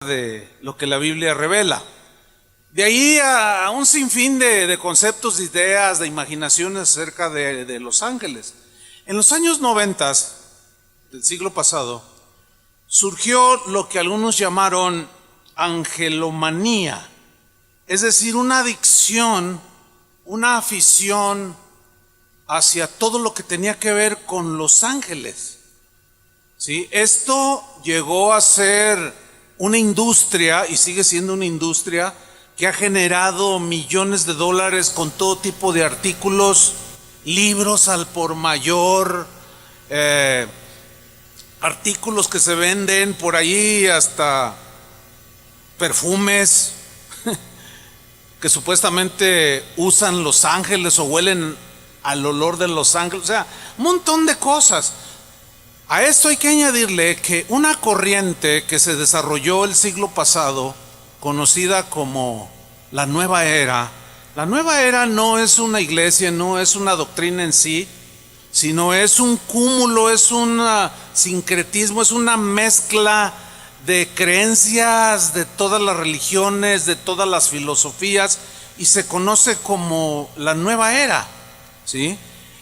de lo que la Biblia revela. De ahí a un sinfín de conceptos, de ideas, de imaginaciones acerca de los ángeles. En los años 90 del siglo pasado surgió lo que algunos llamaron angelomanía, es decir, una adicción, una afición hacia todo lo que tenía que ver con los ángeles. ¿Sí? Esto llegó a ser una industria y sigue siendo una industria que ha generado millones de dólares con todo tipo de artículos, libros al por mayor, artículos que se venden por ahí, hasta perfumes que supuestamente usan los ángeles o huelen al olor de los ángeles, o sea, un montón de cosas. A esto hay que añadirle que una corriente que se desarrolló el siglo pasado, conocida como la Nueva Era. La Nueva Era no es una iglesia, no es una doctrina en sí, sino es un cúmulo, es un sincretismo, es una mezcla de creencias de todas las religiones, de todas las filosofías, y se conoce como la Nueva Era, ¿sí?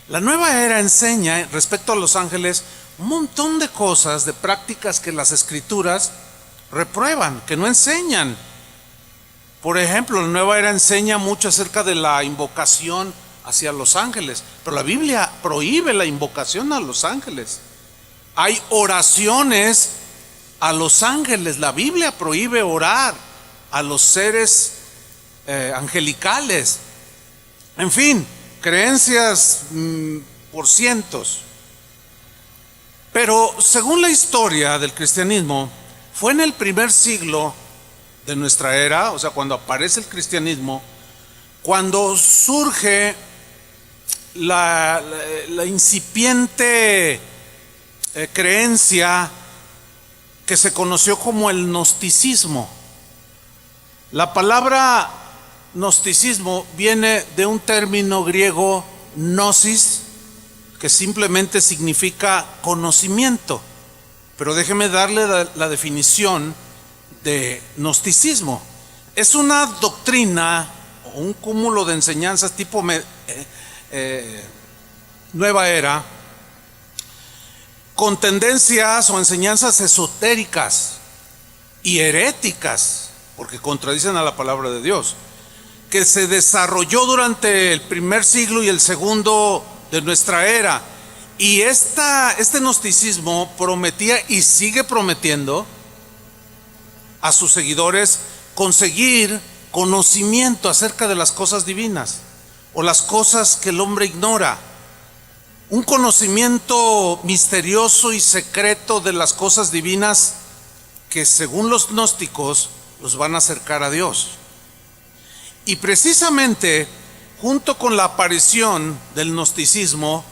La Nueva Era enseña respecto a los ángeles un montón de cosas, de prácticas que las escrituras reprueban, que no enseñan. Por ejemplo, la Nueva Era enseña mucho acerca de la invocación hacia los ángeles, pero la Biblia prohíbe la invocación a los ángeles. Hay oraciones a los ángeles, la Biblia prohíbe orar a los seres angelicales. En fin, creencias por cientos. Pero según la historia del cristianismo, fue en el primer siglo de nuestra era, o sea, cuando aparece el cristianismo, cuando surge la incipiente creencia que se conoció como el gnosticismo. La palabra gnosticismo viene de un término griego gnosis, que simplemente significa conocimiento. Pero déjeme darle la definición de gnosticismo. Es una doctrina o un cúmulo de enseñanzas tipo Nueva Era, con tendencias o enseñanzas esotéricas y heréticas, porque contradicen a la palabra de Dios, que se desarrolló durante el primer siglo y el segundo de nuestra era. Y este gnosticismo prometía y sigue prometiendo a sus seguidores conseguir conocimiento acerca de las cosas divinas o las cosas que el hombre ignora, un conocimiento misterioso y secreto de las cosas divinas que según los gnósticos los van a acercar a Dios. Y precisamente junto con la aparición del gnosticismo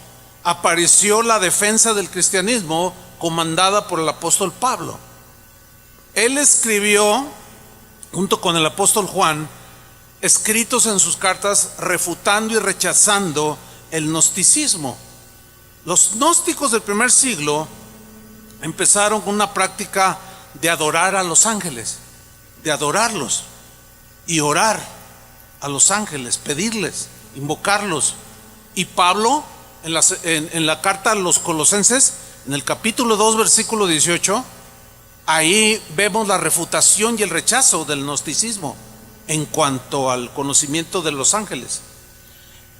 apareció la defensa del cristianismo comandada por el apóstol Pablo. Él escribió, junto con el apóstol Juan, escritos en sus cartas refutando y rechazando el gnosticismo. Los gnósticos del primer siglo empezaron con una práctica de adorar a los ángeles, de adorarlos y orar a los ángeles, pedirles, invocarlos. Y Pablo, en la carta a los Colosenses, en el capítulo 2, versículo 18, ahí vemos la refutación y el rechazo del gnosticismo en cuanto al conocimiento de los ángeles.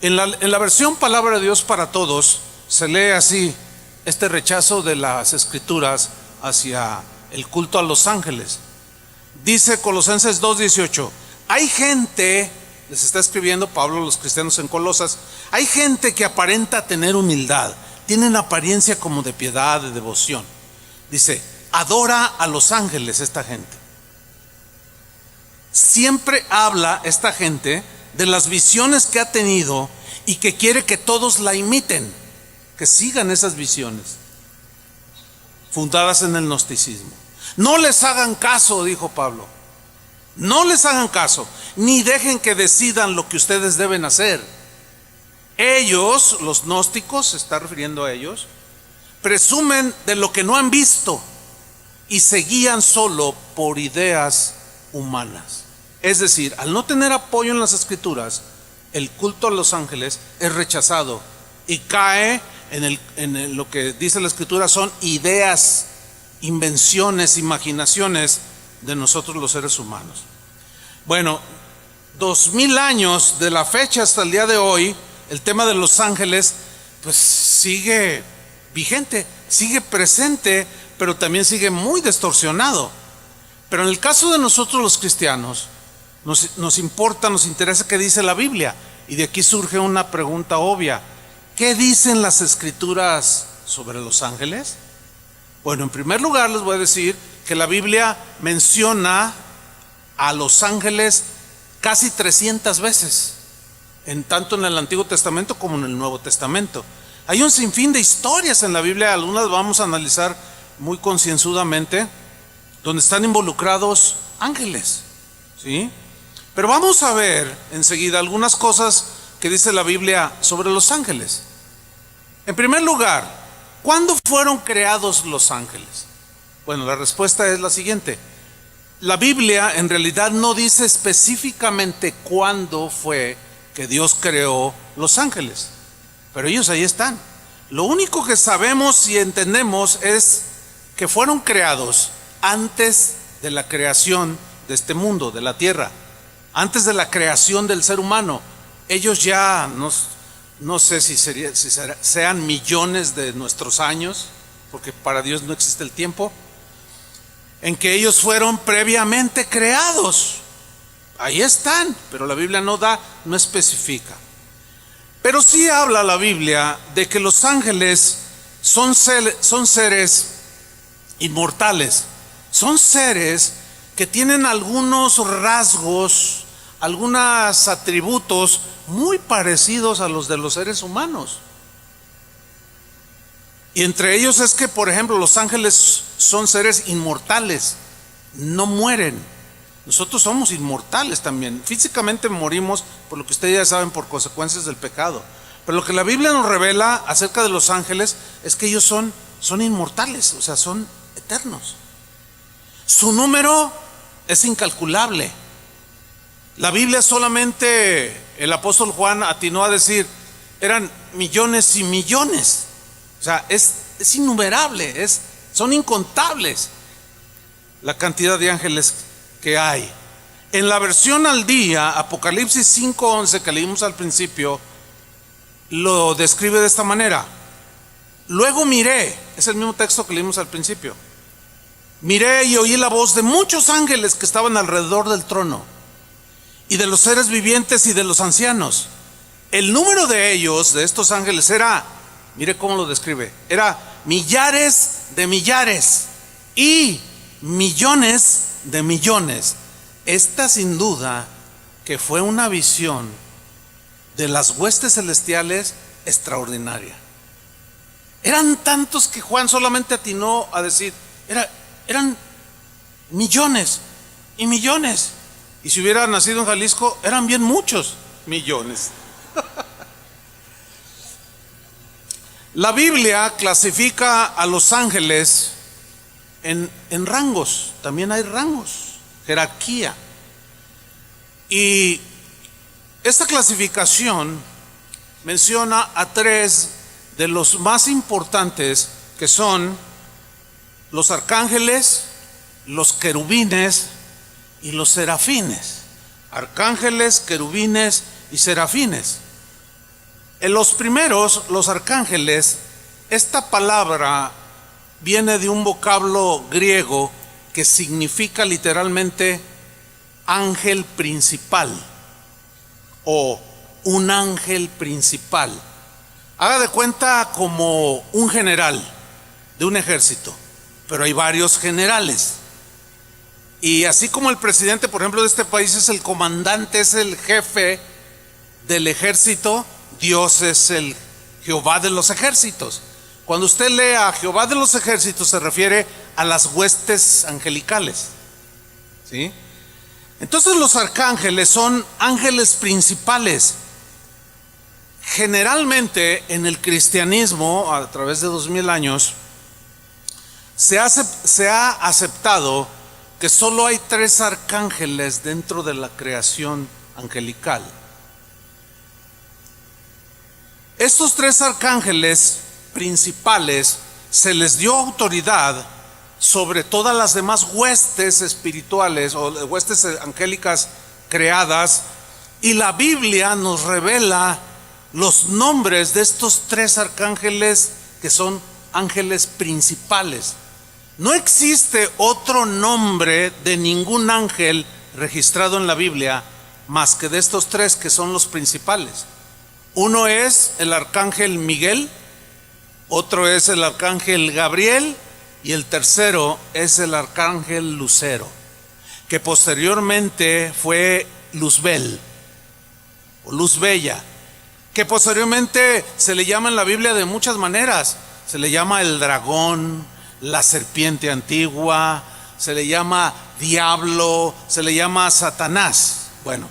En la versión Palabra de Dios para Todos se lee así este rechazo de las escrituras hacia el culto a los ángeles. Dice Colosenses 2:18, hay gente, les está escribiendo Pablo a los cristianos en Colosas, hay gente que aparenta tener humildad, tienen apariencia como de piedad, de devoción. Dice, adora a los ángeles esta gente. Siempre habla esta gente de las visiones que ha tenido y que quiere que todos la imiten, que sigan esas visiones fundadas en el gnosticismo. No les hagan caso, dijo Pablo. No les hagan caso, ni dejen que decidan lo que ustedes deben hacer. Ellos, los gnósticos, se está refiriendo a ellos, presumen de lo que no han visto, y se guían solo por ideas humanas. Es decir, al no tener apoyo en las Escrituras, el culto a los ángeles es rechazado y cae en lo que dice la Escritura son ideas, invenciones, imaginaciones de nosotros los seres humanos. Bueno, 2000 años de la fecha hasta el día de hoy, el tema de los ángeles pues sigue vigente, sigue presente, pero también sigue muy distorsionado. Pero en el caso de nosotros los cristianos, nos importa, nos interesa qué dice la Biblia. Y de aquí surge una pregunta obvia: ¿qué dicen las Escrituras sobre los ángeles? Bueno, en primer lugar les voy a decir que la Biblia menciona a los ángeles casi 300 veces, tanto en el Antiguo Testamento como en el Nuevo Testamento. Hay un sinfín de historias en la Biblia, algunas vamos a analizar muy concienzudamente, donde están involucrados ángeles, ¿sí? Pero vamos a ver enseguida algunas cosas que dice la Biblia sobre los ángeles. En primer lugar, ¿cuándo fueron creados los ángeles? Bueno, la respuesta es la siguiente: la Biblia en realidad no dice específicamente cuándo fue que Dios creó los ángeles, pero ellos ahí están. Lo único que sabemos y entendemos es que fueron creados antes de la creación de este mundo, de la tierra, antes de la creación del ser humano. Ellos ya no sé si sean millones de nuestros años, porque para Dios no existe el tiempo, en que ellos fueron previamente creados. Ahí están, pero la Biblia no especifica. Pero sí habla la Biblia de que los ángeles son seres inmortales, son seres que tienen algunos rasgos, algunos atributos muy parecidos a los de los seres humanos. Y entre ellos es que, por ejemplo, los ángeles son seres inmortales, no mueren. Nosotros somos inmortales también. Físicamente morimos, por lo que ustedes ya saben, por consecuencias del pecado. Pero lo que la Biblia nos revela acerca de los ángeles es que ellos son inmortales, o sea, son eternos. Su número es incalculable. La Biblia solamente, el apóstol Juan atinó a decir, eran millones y millones. O sea, es innumerable, son incontables la cantidad de ángeles que hay. En la versión al día, Apocalipsis 5:11, que leímos al principio, lo describe de esta manera: luego miré, es el mismo texto que leímos al principio, miré y oí la voz de muchos ángeles que estaban alrededor del trono, y de los seres vivientes y de los ancianos. El número de ellos, de estos ángeles, era, mire cómo lo describe, era millares de millares y millones de millones. Esta sin duda que fue una visión de las huestes celestiales extraordinaria. Eran tantos que Juan solamente atinó a decir, eran millones y millones. Y si hubiera nacido en Jalisco, eran bien muchos millones. La Biblia clasifica a los ángeles en rangos. También hay rangos, jerarquía. Y esta clasificación menciona a tres de los más importantes, que son los arcángeles, los querubines y los serafines. Arcángeles, querubines y serafines. En los primeros, los arcángeles, esta palabra viene de un vocablo griego que significa literalmente ángel principal o un ángel principal. Haga de cuenta como un general de un ejército, pero hay varios generales. Y así como el presidente, por ejemplo, de este país es el comandante, es el jefe del ejército, Dios es el Jehová de los ejércitos. Cuando usted lee a Jehová de los ejércitos, se refiere a las huestes angelicales, ¿sí? Entonces los arcángeles son ángeles principales. Generalmente en el cristianismo, a través de 2000 años, Se ha aceptado que solo hay 3 arcángeles dentro de la creación angelical. Estos 3 arcángeles principales se les dio autoridad sobre todas las demás huestes espirituales o huestes angélicas creadas, y la Biblia nos revela los nombres de estos 3 arcángeles que son ángeles principales. No existe otro nombre de ningún ángel registrado en la Biblia más que de estos 3 que son los principales. Uno es el arcángel Miguel, otro es el arcángel Gabriel y el tercero es el arcángel Lucero, que posteriormente fue Luzbel o Luz Bella, que posteriormente se le llama en la Biblia de muchas maneras. Se le llama el dragón, la serpiente antigua, se le llama diablo, se le llama Satanás. Bueno,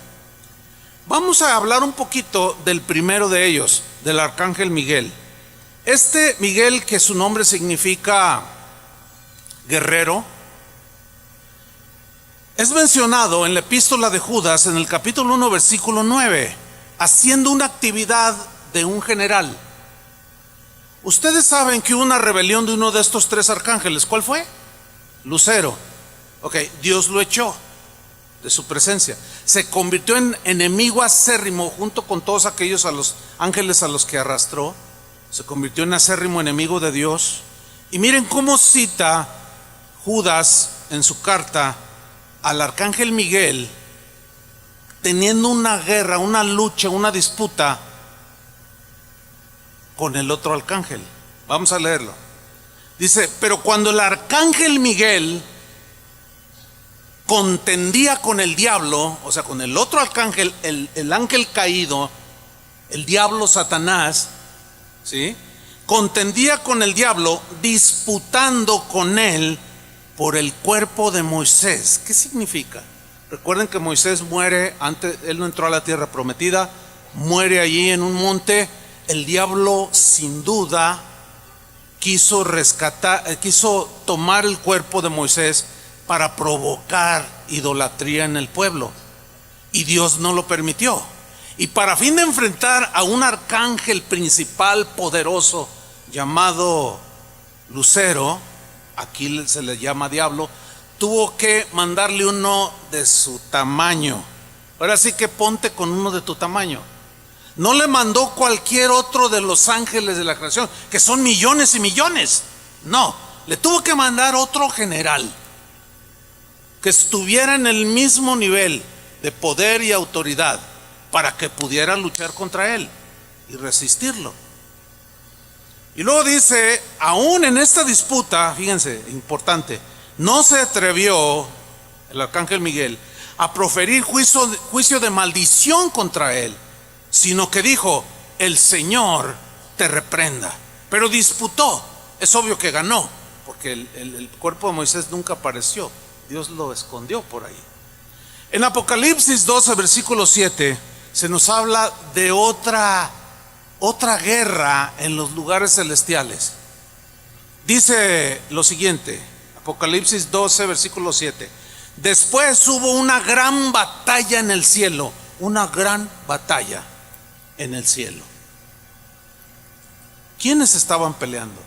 vamos a hablar un poquito del primero de ellos, del arcángel Miguel. Este Miguel, que su nombre significa guerrero, es mencionado en la epístola de Judas en el capítulo 1 versículo 9, haciendo una actividad de un general. Ustedes saben que hubo una rebelión de uno de estos 3 arcángeles. ¿Cuál fue? Lucero. Ok, Dios lo echó de su presencia. Se convirtió en enemigo acérrimo junto con todos aquellos a los ángeles a los que arrastró. Se convirtió en acérrimo enemigo de Dios. Y miren cómo cita Judas en su carta al arcángel Miguel, teniendo una guerra, una lucha, una disputa con el otro arcángel. Vamos a leerlo. Dice: pero cuando el arcángel Miguel contendía con el diablo, o sea, con el otro arcángel, el ángel caído, el diablo Satanás, ¿sí?, contendía con el diablo, disputando con él por el cuerpo de Moisés. ¿Qué significa? Recuerden que Moisés muere antes, él no entró a la tierra prometida, muere allí en un monte. El diablo sin duda quiso tomar el cuerpo de Moisés para provocar idolatría en el pueblo, y Dios no lo permitió. Y para fin de enfrentar a un arcángel principal poderoso llamado Lucero, aquí se le llama diablo, tuvo que mandarle uno de su tamaño. Ahora sí que ponte con uno de tu tamaño. No le mandó cualquier otro de los ángeles de la creación, que son millones y millones. No, le tuvo que mandar otro general que estuviera en el mismo nivel de poder y autoridad para que pudiera luchar contra él y resistirlo. Y luego dice, aún en esta disputa, fíjense, importante, no se atrevió el arcángel Miguel a proferir juicio de maldición contra él, sino que dijo: el Señor te reprenda. Pero disputó. Es obvio que ganó, porque el cuerpo de Moisés nunca apareció. Dios lo escondió por ahí. En Apocalipsis 12, versículo 7, se nos habla de otra guerra en los lugares celestiales. Dice lo siguiente, Apocalipsis 12, versículo 7: después hubo una gran batalla en el cielo, una gran batalla en el cielo. ¿Quiénes estaban peleando?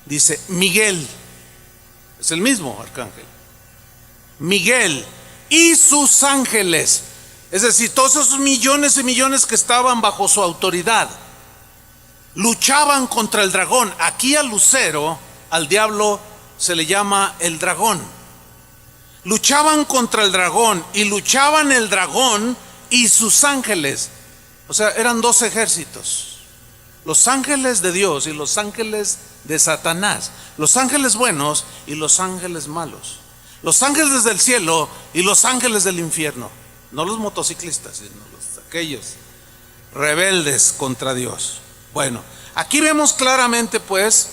Dice Miguel, es el mismo arcángel, Miguel y sus ángeles, es decir, todos esos millones y millones que estaban bajo su autoridad, luchaban contra el dragón. Aquí a Lucero, al diablo, se le llama el dragón. Luchaban contra el dragón, y luchaban el dragón y sus ángeles. O sea, eran 2 ejércitos: los ángeles de Dios y los ángeles de Satanás, los ángeles buenos y los ángeles malos, los ángeles del cielo y los ángeles del infierno. No los motociclistas, sino aquellos rebeldes contra Dios. Bueno, aquí vemos claramente pues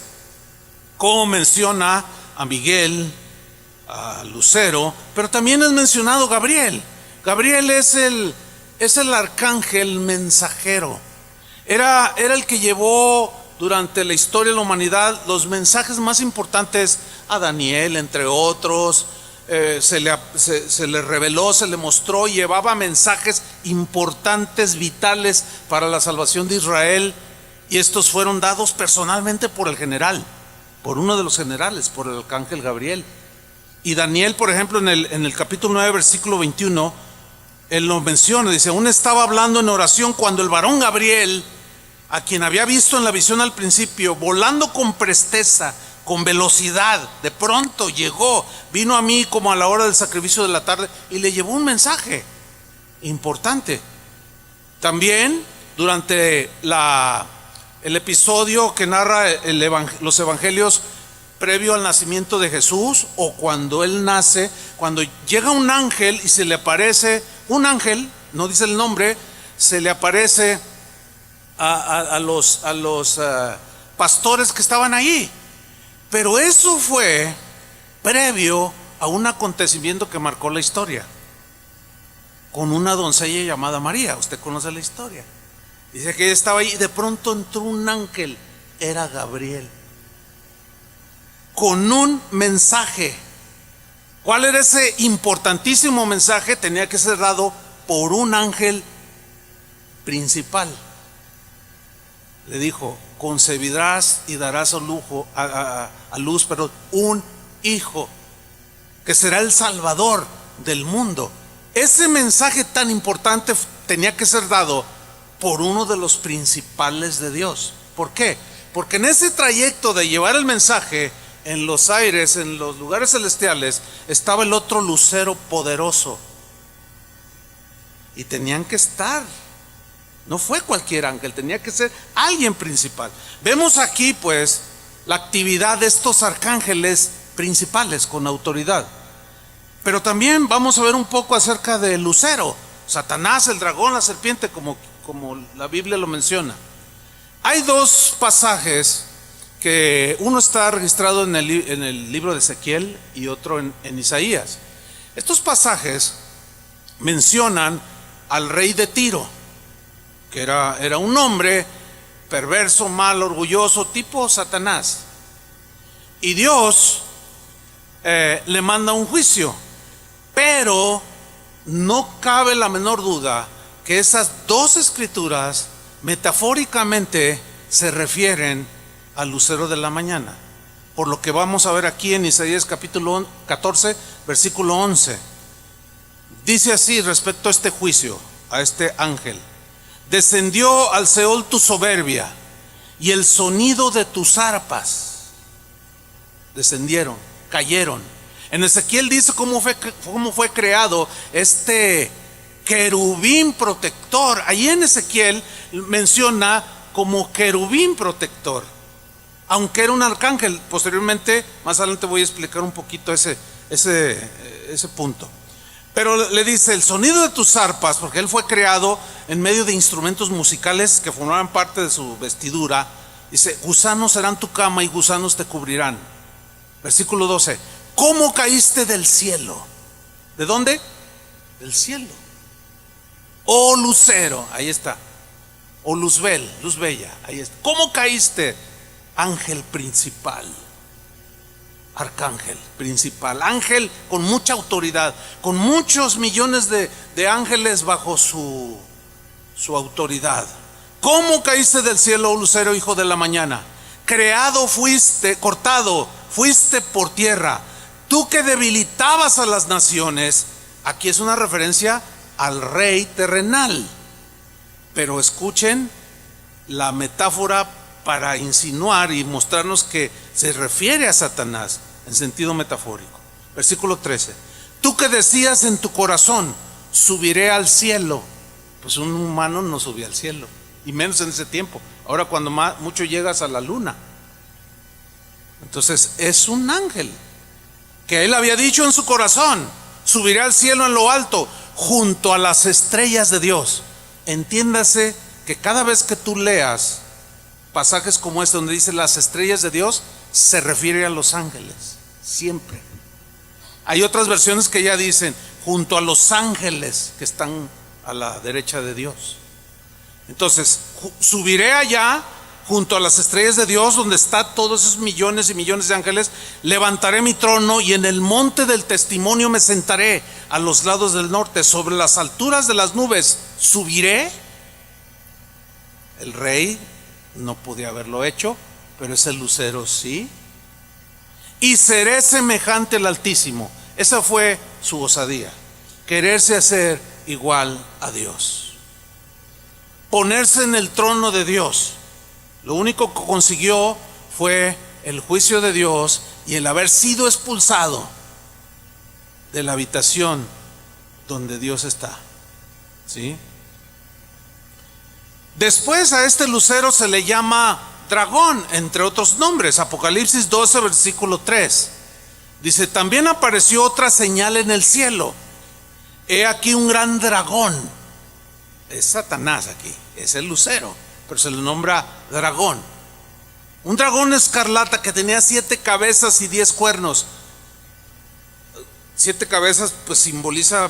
cómo menciona a Miguel, a Lucero, pero también es mencionado Gabriel. Gabriel es el arcángel mensajero. Era el que llevó durante la historia de la humanidad los mensajes más importantes a Daniel, entre otros. Se le reveló, se le mostró, llevaba mensajes importantes, vitales para la salvación de Israel, y estos fueron dados personalmente por el general, por uno de los generales, por el arcángel Gabriel. Y Daniel, por ejemplo, en el capítulo 9, versículo 21, él lo menciona, dice: aún estaba hablando en oración cuando el varón Gabriel, a quien había visto en la visión al principio, volando con presteza, con velocidad, de pronto llegó, vino a mí como a la hora del sacrificio de la tarde, y le llevó un mensaje importante. También durante el episodio que narra los evangelios previo al nacimiento de Jesús, o cuando él nace, cuando llega un ángel y se le aparece un ángel, no dice el nombre, se le aparece a los pastores que estaban ahí. Pero eso fue previo a un acontecimiento que marcó la historia, con una doncella llamada María. Usted conoce la historia. Dice que ella estaba ahí y de pronto entró un ángel, era Gabriel, con un mensaje. ¿Cuál era ese importantísimo mensaje? Tenía que ser dado por un ángel principal. Le dijo: concebirás y darás a luz un hijo, que será el salvador del mundo. Ese mensaje tan importante tenía que ser dado por uno de los principales de Dios. ¿Por qué? Porque en ese trayecto de llevar el mensaje en los aires, en los lugares celestiales, estaba el otro lucero poderoso, y tenían que estar. No fue cualquier ángel, tenía que ser alguien principal. Vemos aquí pues la actividad de estos arcángeles principales con autoridad. Pero también vamos a ver un poco acerca del lucero, Satanás, el dragón, la serpiente, como la Biblia lo menciona. Hay dos pasajes, que uno está registrado en el libro de Ezequiel y otro en Isaías. Estos pasajes mencionan al rey de Tiro, que era un hombre perverso, mal, orgulloso, tipo Satanás. Y Dios le manda un juicio, pero no cabe la menor duda que esas dos escrituras metafóricamente se refieren al lucero de la mañana, por lo que vamos a ver aquí en Isaías capítulo 14, versículo 11. Dice así respecto a este juicio, a este ángel: descendió al Seol tu soberbia y el sonido de tus arpas. Descendieron, cayeron. En Ezequiel dice cómo fue creado este querubín protector. Allí en Ezequiel menciona como querubín protector, aunque era un arcángel. Posteriormente, más adelante voy a explicar un poquito ese punto. Pero le dice: el sonido de tus arpas, porque él fue creado en medio de instrumentos musicales que formaban parte de su vestidura. Dice: gusanos serán tu cama y gusanos te cubrirán. Versículo 12: ¿cómo caíste del cielo? ¿De dónde? Del cielo. Oh lucero, ahí está. O luzbel, luz bella, ahí está. ¿Cómo caíste? Ángel principal, arcángel principal, ángel con mucha autoridad, con muchos millones de ángeles bajo su autoridad. ¿Cómo caíste del cielo, oh lucero, hijo de la mañana? Creado fuiste, cortado fuiste por tierra, tú que debilitabas a las naciones. Aquí es una referencia al rey terrenal, pero escuchen la metáfora para insinuar y mostrarnos que se refiere a Satanás en sentido metafórico. Versículo 13: tú que decías en tu corazón: subiré al cielo. Pues un humano no subía al cielo, y menos en ese tiempo. Ahora cuando mucho llegas a la luna. Entonces es un ángel que él había dicho en su corazón: subiré al cielo en lo alto, junto a las estrellas de Dios. Entiéndase que cada vez que tú leas pasajes como este donde dice las estrellas de Dios, se refiere a los ángeles, siempre. Hay otras versiones que ya dicen junto a los ángeles que están a la derecha de Dios. Entonces, subiré allá junto a las estrellas de Dios, donde está todos esos millones y millones de ángeles, levantaré mi trono y en el monte del testimonio me sentaré a los lados del norte, sobre las alturas de las nubes subiré. El rey no podía haberlo hecho, pero ese lucero sí. Y seré semejante al Altísimo. Esa fue su osadía, quererse hacer igual a Dios, ponerse en el trono de Dios. Lo único que consiguió fue el juicio de Dios y el haber sido expulsado de la habitación donde Dios está. ¿Sí? Después a este lucero se le llama dragón, entre otros nombres. Apocalipsis 12, versículo 3. Dice: también apareció otra señal en el cielo. He aquí un gran dragón. Es Satanás aquí, es el lucero, pero se le nombra dragón. Un dragón escarlata que tenía 7 cabezas y 10 cuernos. 7 cabezas pues simboliza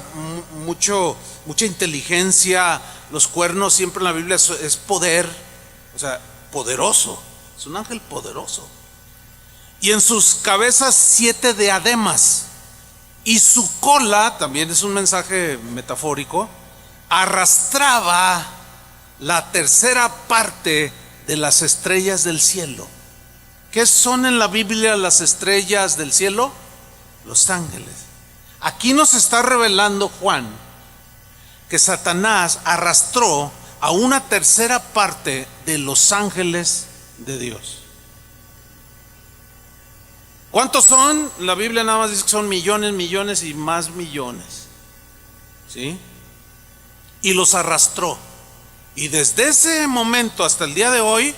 mucha inteligencia. Los cuernos siempre en la Biblia es poder, o sea, poderoso. Es un ángel poderoso. Y en sus cabezas 7 diademas. Y su cola, también es un mensaje metafórico, arrastraba la tercera parte de las estrellas del cielo. ¿Qué son en la Biblia las estrellas del cielo? Los ángeles. Aquí nos está revelando Juan que Satanás arrastró a una tercera parte de los ángeles de Dios. ¿Cuántos son? La Biblia nada más dice que son millones, millones y más millones. ¿Sí? Y los arrastró. Y desde ese momento hasta el día de hoy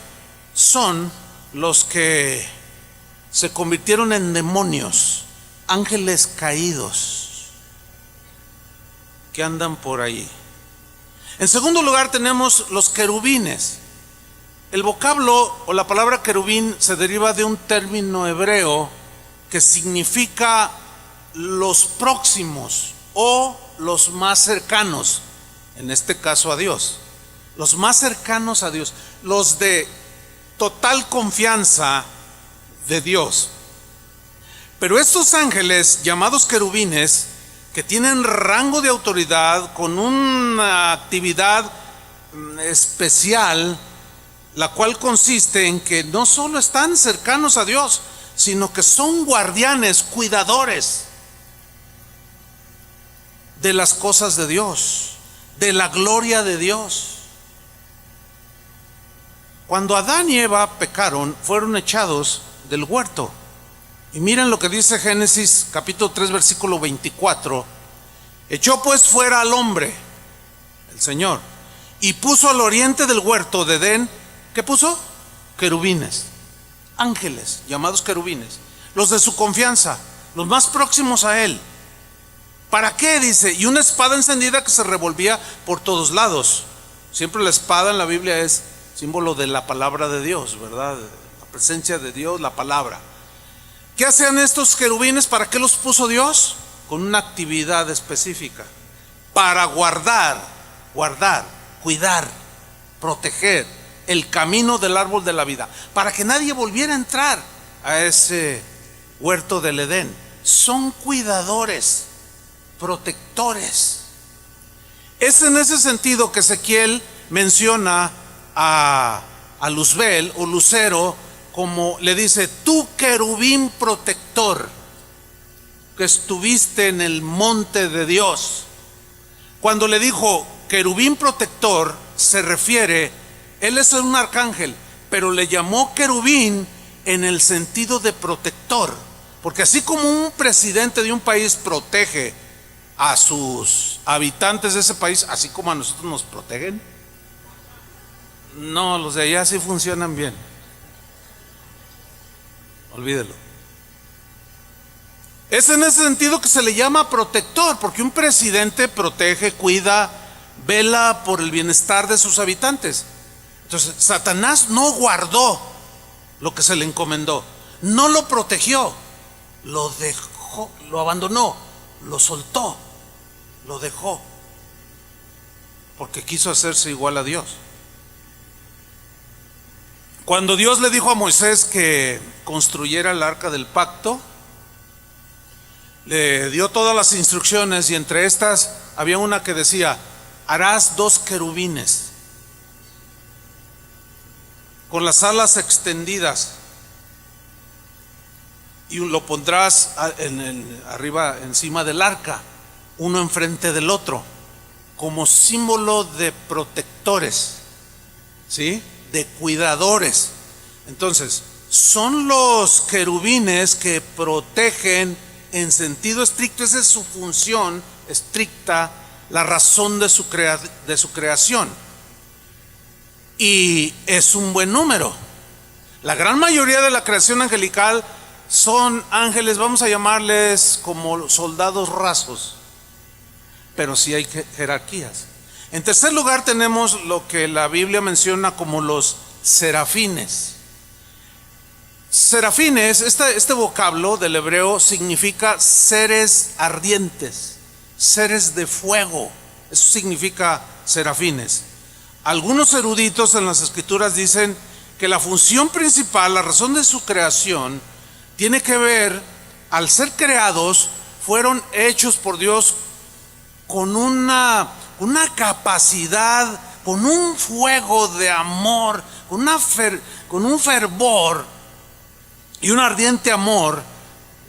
son los que se convirtieron en demonios, ángeles caídos que andan por ahí. En segundo lugar tenemos los querubines. El vocablo o la palabra querubín se deriva de un término hebreo que significa los próximos o los más cercanos, en este caso a Dios. Los más cercanos a Dios, los de total confianza de Dios. Pero estos ángeles llamados querubines, que tienen rango de autoridad, con una actividad especial, la cual consiste en que no solo están cercanos a Dios, sino que son guardianes, cuidadores de las cosas de Dios, de la gloria de Dios. Cuando Adán y Eva pecaron, fueron echados del huerto. Y miren lo que dice Génesis capítulo 3 versículo 24. Echó pues fuera al hombre, el Señor, y puso al oriente del huerto de Edén, ¿qué puso? Querubines, ángeles llamados querubines, los de su confianza, los más próximos a él. ¿Para qué? Dice, y una espada encendida que se revolvía por todos lados. Siempre la espada en la Biblia es símbolo de la palabra de Dios, ¿verdad? La presencia de Dios, la palabra. ¿Qué hacían estos querubines? ¿Para qué los puso Dios? Con una actividad específica, para guardar, cuidar, proteger el camino del árbol de la vida, para que nadie volviera a entrar a ese huerto del Edén. Son cuidadores, protectores. Es en ese sentido que Ezequiel menciona a Luzbel o Lucero, como le dice: tú querubín protector que estuviste en el monte de Dios. Cuando le dijo querubín protector, se refiere, él es un arcángel, pero le llamó querubín en el sentido de protector, porque así como un presidente de un país protege a sus habitantes de ese país, así como a nosotros nos protegen, no, los de allá sí funcionan bien. Olvídelo. Es en ese sentido que se le llama protector, porque un presidente protege, cuida, vela por el bienestar de sus habitantes. Entonces, Satanás no guardó lo que se le encomendó, no lo protegió, lo dejó, lo abandonó, lo soltó, lo dejó, porque quiso hacerse igual a Dios. Cuando Dios le dijo a Moisés que construyera el arca del pacto, le dio todas las instrucciones y entre estas había una que decía: harás 2 querubines con las alas extendidas y lo pondrás arriba, encima del arca, uno enfrente del otro, como símbolo de protectores, ¿sí? De cuidadores. Entonces, son los querubines que protegen en sentido estricto. Esa es su función estricta, la razón de su creación. Y es un buen número. La gran mayoría de la creación angelical son ángeles, vamos a llamarles como soldados rasos, pero sí hay jerarquías. En tercer lugar tenemos lo que la Biblia menciona como los serafines. Serafines, este vocablo del hebreo significa seres ardientes, seres de fuego. Eso significa serafines. Algunos eruditos en las escrituras dicen que la función principal, la razón de su creación, tiene que ver, al ser creados, fueron hechos por Dios con una capacidad, con un fuego de amor, con un fervor y un ardiente amor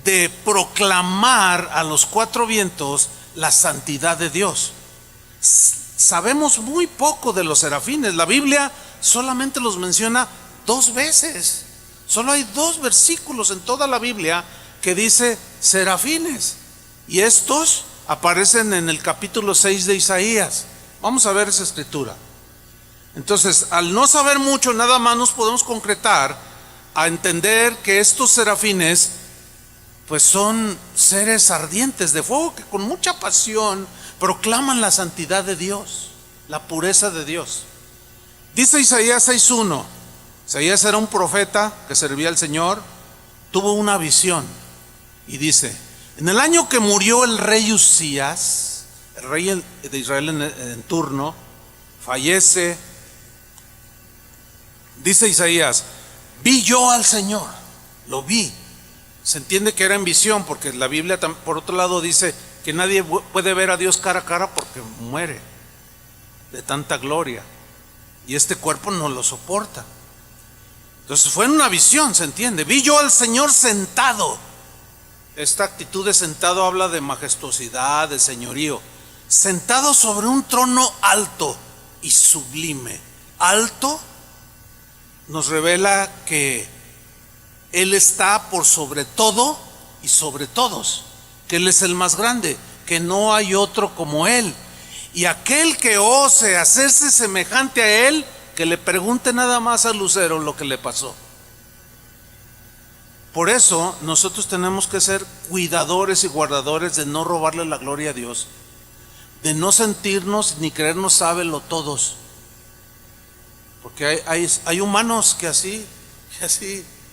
de proclamar a los 4 vientos la santidad de Dios. Sabemos muy poco de los serafines. La Biblia solamente los menciona 2 veces. Solo hay 2 versículos en toda la Biblia que dice serafines, y estos aparecen en el capítulo 6 de Isaías. Vamos a ver esa escritura. Entonces, al no saber mucho, nada más nos podemos concretar a entender que estos serafines pues son seres ardientes de fuego que con mucha pasión proclaman la santidad de Dios, la pureza de Dios. Dice Isaías 6:1. Isaías era un profeta que servía al Señor, tuvo una visión y dice: en el año que murió el rey Usías, el rey de Israel en turno, fallece. Dice Isaías: vi yo al Señor, lo vi. Se entiende que era en visión, porque la Biblia por otro lado dice que nadie puede ver a Dios cara a cara porque muere de tanta gloria y este cuerpo no lo soporta. Entonces fue en una visión, se entiende. Vi yo al Señor sentado. Esta actitud de sentado habla de majestuosidad, de señorío. Sentado sobre un trono alto y sublime. Alto nos revela que Él está por sobre todo y sobre todos, que Él es el más grande, que no hay otro como Él. Y aquel que ose hacerse semejante a Él, que le pregunte nada más al lucero lo que le pasó. Por eso nosotros tenemos que ser cuidadores y guardadores de no robarle la gloria a Dios, de no sentirnos ni creernos sábelo todos, porque hay humanos que así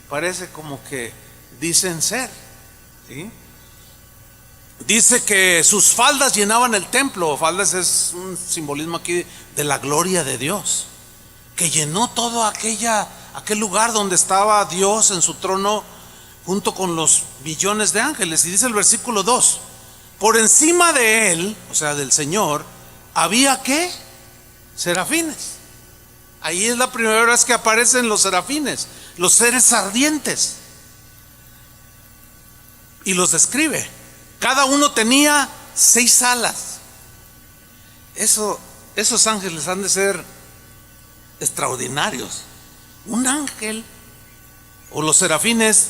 parece como que dicen ser, ¿sí? Dice que sus faldas llenaban el templo. Faldas es un simbolismo aquí de la gloria de Dios, que llenó todo aquel lugar donde estaba Dios en su trono junto con los millones de ángeles. Y dice el versículo 2: por encima de Él, o sea del Señor, había ¿qué? Serafines. Ahí es la primera vez que aparecen los serafines, los seres ardientes, y los describe. Cada uno tenía 6 alas. Esos ángeles han de ser extraordinarios. Un ángel, o los serafines,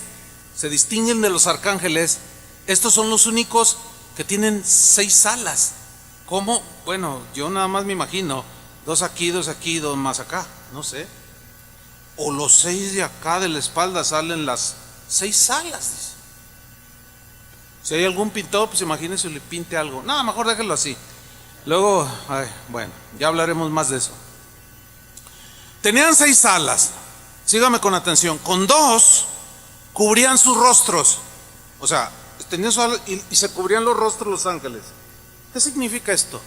se distinguen de los arcángeles. Estos son los únicos que tienen 6 alas. ¿Cómo? Bueno, yo nada más me imagino 2 aquí, 2 más acá, no sé. O los 6 de acá de la espalda salen las 6 alas, dice. Si hay algún pintor, pues imagínense le pinte algo. No, mejor déjenlo así. Luego, bueno, ya hablaremos más de eso. Tenían 6 alas. Sígame con atención. Con 2 cubrían sus rostros. O sea, tenían su ala y se cubrían los rostros los ángeles. ¿Qué significa esto?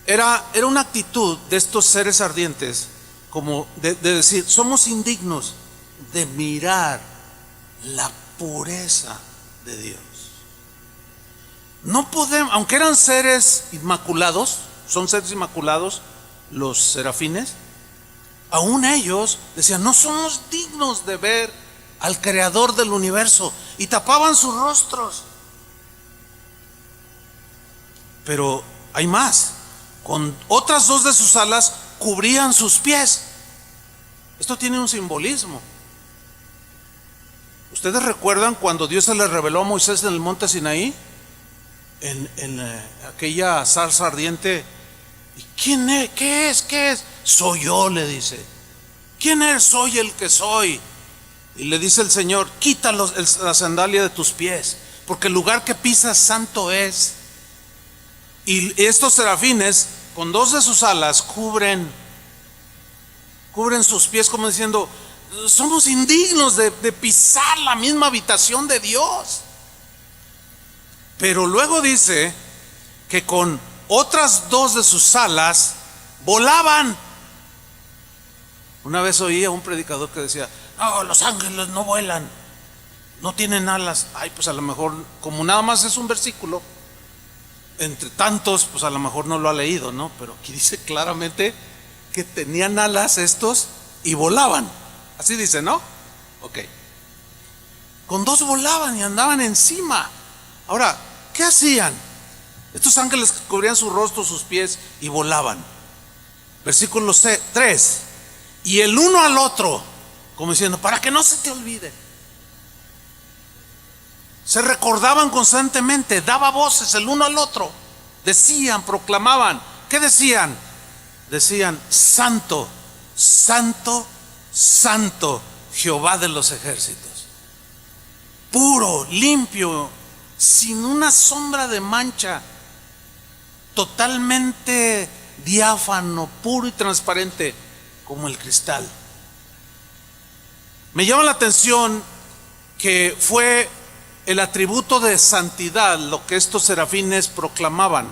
Era una actitud de estos seres ardientes como de decir, somos indignos de mirar la pureza de Dios. No podemos, aunque eran seres inmaculados, son seres inmaculados los serafines, aún ellos decían, no somos dignos de ver al creador del universo, y tapaban sus rostros. Pero hay más, con otras dos de sus alas cubrían sus pies. Esto tiene un simbolismo. ¿Ustedes recuerdan cuando Dios se le reveló a Moisés en el monte Sinaí? En aquella zarza ardiente. ¿Y quién es? ¿Qué es? ¿Qué es? Soy yo, le dice. ¿Quién eres? Soy el que soy. Y le dice el Señor, quita la sandalia de tus pies, porque el lugar que pisas santo es. Y estos serafines, con dos de sus alas, cubren sus pies, como diciendo, somos indignos de pisar la misma habitación de Dios. Pero luego dice que con otras dos de sus alas volaban. Una vez oí a un predicador que decía, no, los ángeles no vuelan, no tienen alas. Ay, pues a lo mejor, como nada más es un versículo, entre tantos, pues a lo mejor no lo ha leído, ¿no? Pero aquí dice claramente que tenían alas estos y volaban. Así dice, ¿no? Ok. Con dos volaban y andaban encima. Ahora, ¿qué hacían? Estos ángeles cubrían su rostro, sus pies y volaban. Versículo 3. Y el uno al otro, como diciendo, para que no se te olvide. Se recordaban constantemente, daba voces el uno al otro. Decían, proclamaban. ¿Qué decían? Decían, santo, santo, santo, Jehová de los ejércitos. Puro, limpio, sin una sombra de mancha, totalmente diáfano, puro y transparente, como el cristal. Me llama la atención que fue el atributo de santidad lo que estos serafines proclamaban,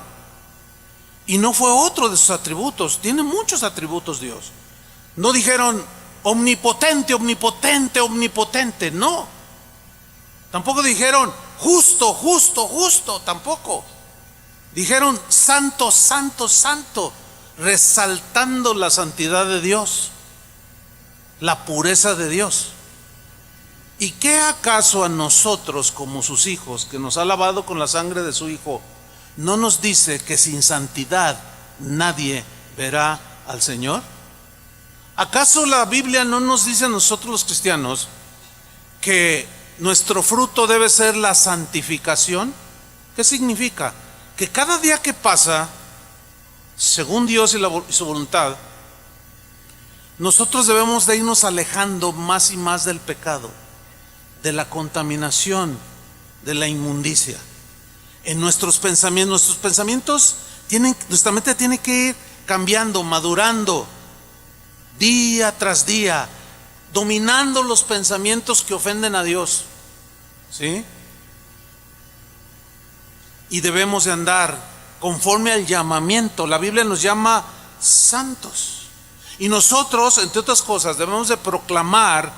y no fue otro de sus atributos. Tiene muchos atributos Dios. No dijeron omnipotente, omnipotente, omnipotente, no. Tampoco dijeron justo, justo, justo, tampoco. Dijeron santo, santo, santo, resaltando la santidad de Dios, la pureza de Dios. ¿Y qué acaso a nosotros como sus hijos, que nos ha lavado con la sangre de su Hijo, no nos dice que sin santidad nadie verá al Señor? ¿Acaso la Biblia no nos dice a nosotros los cristianos que nuestro fruto debe ser la santificación? ¿Qué significa? Que cada día que pasa, según Dios y su voluntad, nosotros debemos de irnos alejando más y más del pecado, de la contaminación, de la inmundicia. En nuestros pensamientos nuestra mente tiene que ir cambiando, madurando, día tras día, dominando los pensamientos que ofenden a Dios, ¿sí? Y debemos de andar conforme al llamamiento. La Biblia nos llama santos, y nosotros, entre otras cosas, debemos de proclamar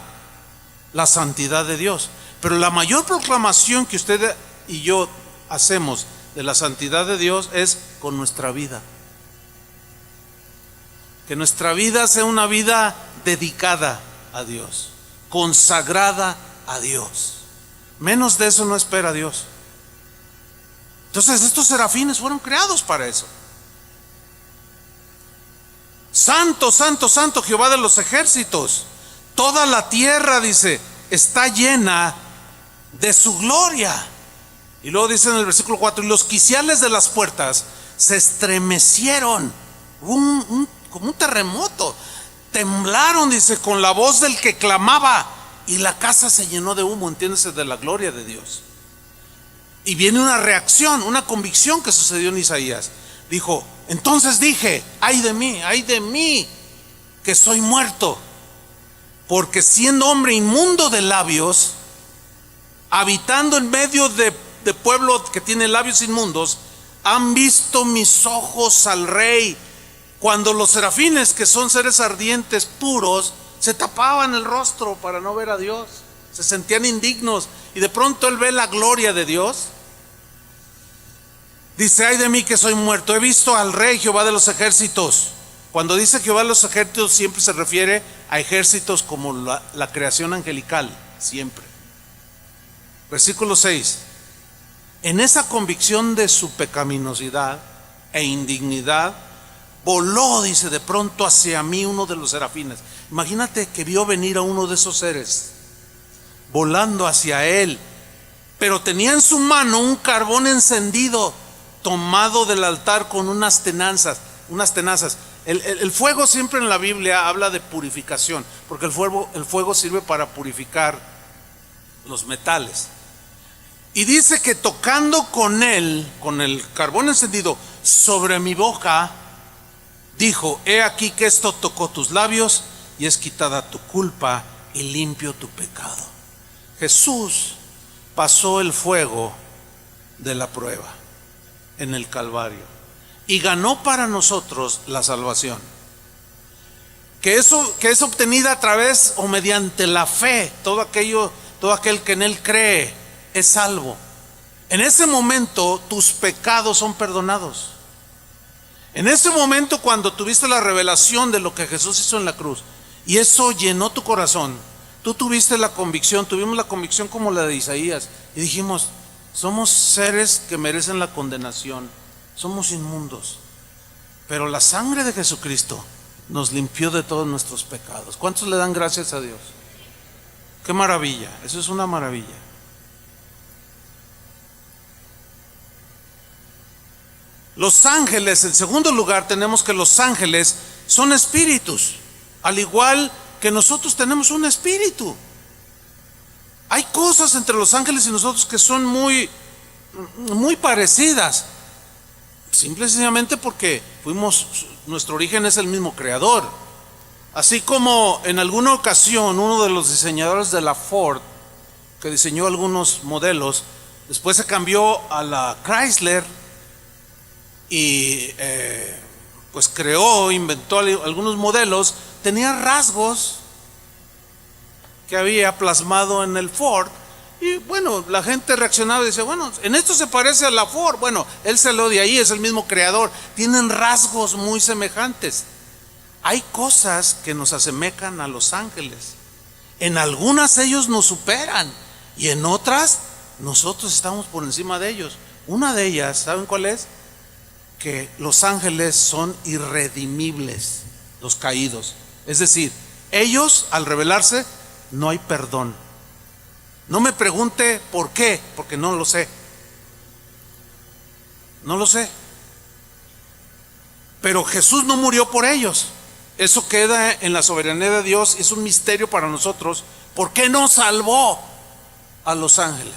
la santidad de Dios. Pero la mayor proclamación que usted y yo hacemos de la santidad de Dios es con nuestra vida. Que nuestra vida sea una vida dedicada a Dios, consagrada a Dios. Menos de eso no espera Dios. Entonces estos serafines fueron creados para eso. Santo, santo, santo, Jehová de los ejércitos. Toda la tierra, dice, está llena de su gloria. Y luego dice en el versículo 4, y los quiciales de las puertas se estremecieron. Como un terremoto. Temblaron, dice, con la voz del que clamaba, y la casa se llenó de humo, entiéndese, de la gloria de Dios. Y viene una reacción, una convicción que sucedió en Isaías. Dijo, entonces dije, ay de mí, que soy muerto, porque siendo hombre inmundo de labios, habitando en medio de pueblo que tiene labios inmundos, han visto mis ojos al Rey, Cuando los serafines, que son seres ardientes, puros, se tapaban el rostro para no ver a Dios, se sentían indignos, y de pronto él ve la gloria de Dios. Dice: ay de mí que soy muerto, he visto al Rey Jehová de los ejércitos. Cuando dice Jehová de los ejércitos, siempre se refiere a ejércitos como la creación angelical, siempre. Versículo 6. En esa convicción de su pecaminosidad e indignidad, voló, dice, de pronto hacia mí uno de los serafines. Imagínate que vio venir a uno de esos seres volando hacia él, pero tenía en su mano un carbón encendido, tomado del altar con unas tenazas. El fuego siempre en la Biblia habla de purificación, porque el fuego sirve para purificar los metales. Y dice que tocando con él, con el carbón encendido sobre mi boca, dijo: he aquí que esto tocó tus labios y es quitada tu culpa y limpio tu pecado. Jesús pasó el fuego de la prueba en el Calvario y ganó para nosotros la salvación, que es obtenida a través o mediante la fe. Todo aquel que en él cree es salvo. En ese momento tus pecados son perdonados. En ese momento, cuando tuviste la revelación de lo que Jesús hizo en la cruz y eso llenó tu corazón, tú tuvimos la convicción como la de Isaías, y dijimos: somos seres que merecen la condenación, somos inmundos, pero la sangre de Jesucristo nos limpió de todos nuestros pecados. ¿Cuántos le dan gracias a Dios? Qué maravilla, eso es una maravilla. Los ángeles, en segundo lugar, tenemos que los ángeles son espíritus, al igual que nosotros tenemos un espíritu. Hay cosas entre los ángeles y nosotros que son muy parecidas, simple y sencillamente porque nuestro origen es el mismo creador. Así como en alguna ocasión uno de los diseñadores de la Ford, que diseñó algunos modelos, después se cambió a la Chrysler y pues inventó algunos modelos, tenía rasgos que había plasmado en el Ford, y bueno, la gente reaccionaba y decía: bueno, en esto se parece a la Ford. Bueno, él se lo de ahí, es el mismo creador, tienen rasgos muy semejantes. Hay cosas que nos asemejan a los ángeles, en algunas ellos nos superan y en otras nosotros estamos por encima de ellos. Una de ellas, ¿saben cuál es? Que los ángeles son irredimibles, los caídos. Es decir, ellos al rebelarse no hay perdón. No me pregunte por qué, porque no lo sé. No lo sé. Pero Jesús no murió por ellos. Eso queda en la soberanía de Dios, es un misterio para nosotros. ¿Por qué no salvó a los ángeles?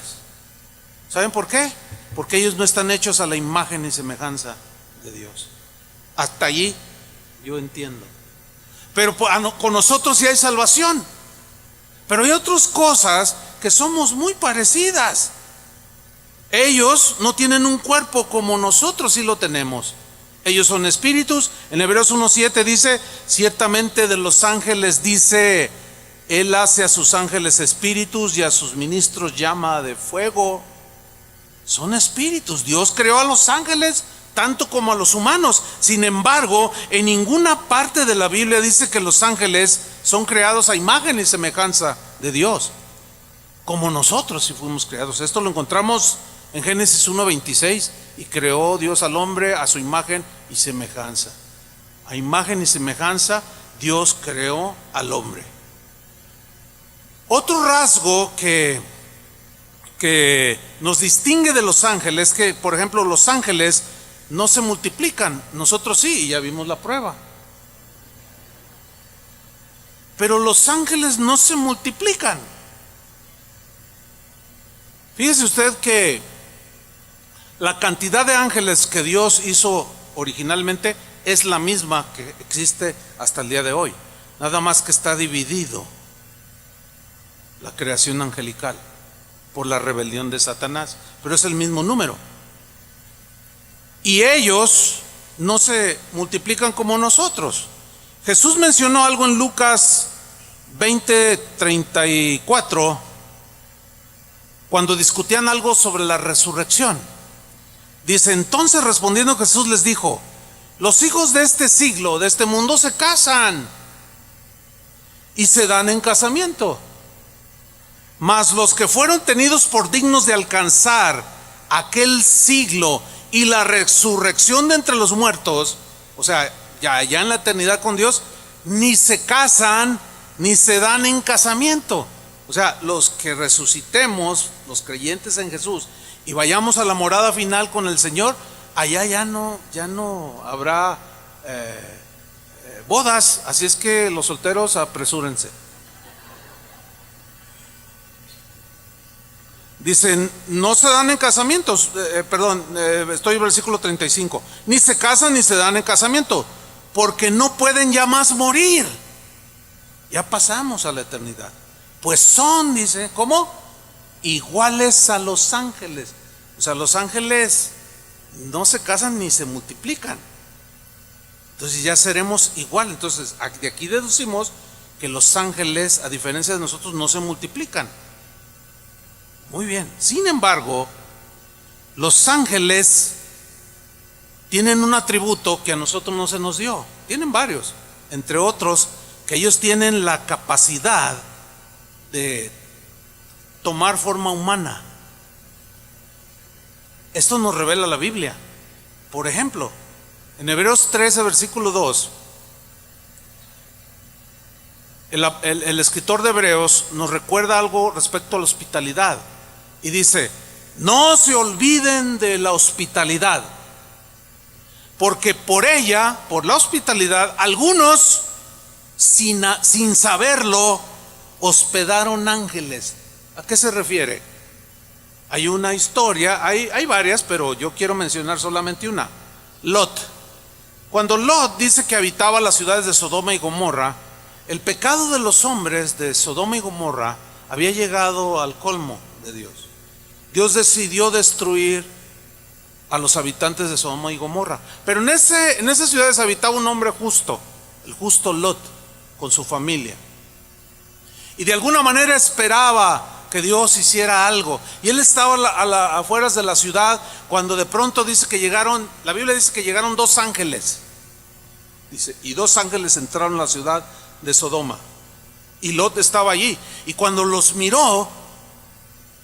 ¿Saben por qué? Porque ellos no están hechos a la imagen y semejanza de Dios. Hasta allí yo entiendo. Pero con nosotros sí hay salvación. Pero hay otras cosas que somos muy parecidas. Ellos no tienen un cuerpo como nosotros sí lo tenemos. Ellos son espíritus. En Hebreos 1:7 dice: ciertamente de los ángeles dice: Él hace a sus ángeles espíritus y a sus ministros llama de fuego. Son espíritus. Dios creó a los ángeles tanto como a los humanos. Sin embargo, en ninguna parte de la Biblia dice que los ángeles son creados a imagen y semejanza de Dios, como nosotros si fuimos creados. Esto lo encontramos en Génesis 1:26. Y creó Dios al hombre a su imagen y semejanza. A imagen y semejanza Dios creó al hombre. Otro rasgo que nos distingue de los ángeles, que por ejemplo los ángeles no se multiplican, nosotros sí, y ya vimos la prueba. Pero los ángeles no se multiplican. Fíjese usted que la cantidad de ángeles que Dios hizo originalmente es la misma que existe hasta el día de hoy, nada más que está dividido la creación angelical por la rebelión de Satanás, pero es el mismo número. Y ellos no se multiplican como nosotros. Jesús mencionó algo en Lucas 20:34, cuando discutían algo sobre la resurrección. Dice: entonces respondiendo Jesús les dijo: los hijos de este siglo, de este mundo, se casan y se dan en casamiento, mas los que fueron tenidos por dignos de alcanzar aquel siglo y la resurrección de entre los muertos, o sea, ya en la eternidad con Dios, ni se casan ni se dan en casamiento. O sea, los que resucitemos, los creyentes en Jesús, y vayamos a la morada final con el Señor, allá ya no habrá bodas. Así es que los solteros, apresúrense. Dicen: no se dan en casamientos, estoy en el versículo 35, ni se casan ni se dan en casamiento, porque no pueden ya más morir. Ya pasamos a la eternidad. Pues son, dice, ¿cómo? Iguales a los ángeles. O sea, los ángeles no se casan ni se multiplican. Entonces ya seremos igual. Entonces de aquí deducimos que los ángeles, a diferencia de nosotros, no se multiplican. Muy bien. Sin embargo, los ángeles tienen un atributo que a nosotros no se nos dio. Tienen varios, entre otros, que ellos tienen la capacidad de tomar forma humana. Esto nos revela la Biblia. Por ejemplo, en Hebreos 13, versículo 2, el escritor de Hebreos nos recuerda algo respecto a la hospitalidad. Y dice: no se olviden de la hospitalidad, porque por ella, por la hospitalidad, algunos sin saberlo hospedaron ángeles. ¿A qué se refiere? Hay una historia, hay varias, pero yo quiero mencionar solamente una. Lot. Cuando Lot dice que habitaba las ciudades de Sodoma y Gomorra, el pecado de los hombres de Sodoma y Gomorra había llegado al colmo de Dios. Dios decidió destruir a los habitantes de Sodoma y Gomorra. Pero en esas ciudades habitaba un hombre justo, el justo Lot, con su familia. Y de alguna manera esperaba que Dios hiciera algo. Y él estaba a las afueras de la ciudad cuando de pronto dice que llegaron, la Biblia dice que llegaron dos ángeles. Dice: y dos ángeles entraron a la ciudad de Sodoma. Y Lot estaba allí. Y cuando los miró,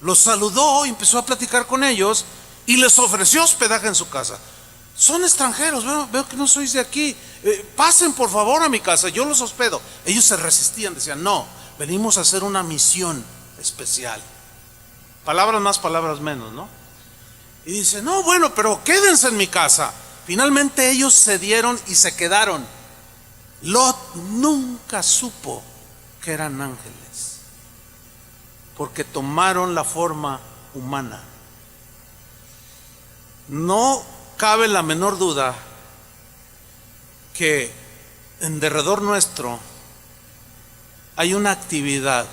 los saludó y empezó a platicar con ellos y les ofreció hospedaje en su casa. Son extranjeros, veo que no sois de aquí, pasen por favor a mi casa, yo los hospedo. Ellos se resistían, decían: no, venimos a hacer una misión especial. Palabras más, palabras menos, ¿no? Y dice: no, bueno, pero quédense en mi casa. Finalmente ellos cedieron y se quedaron. Lot nunca supo que eran ángeles, porque tomaron la forma humana. No cabe la menor duda que en derredor nuestro hay una actividad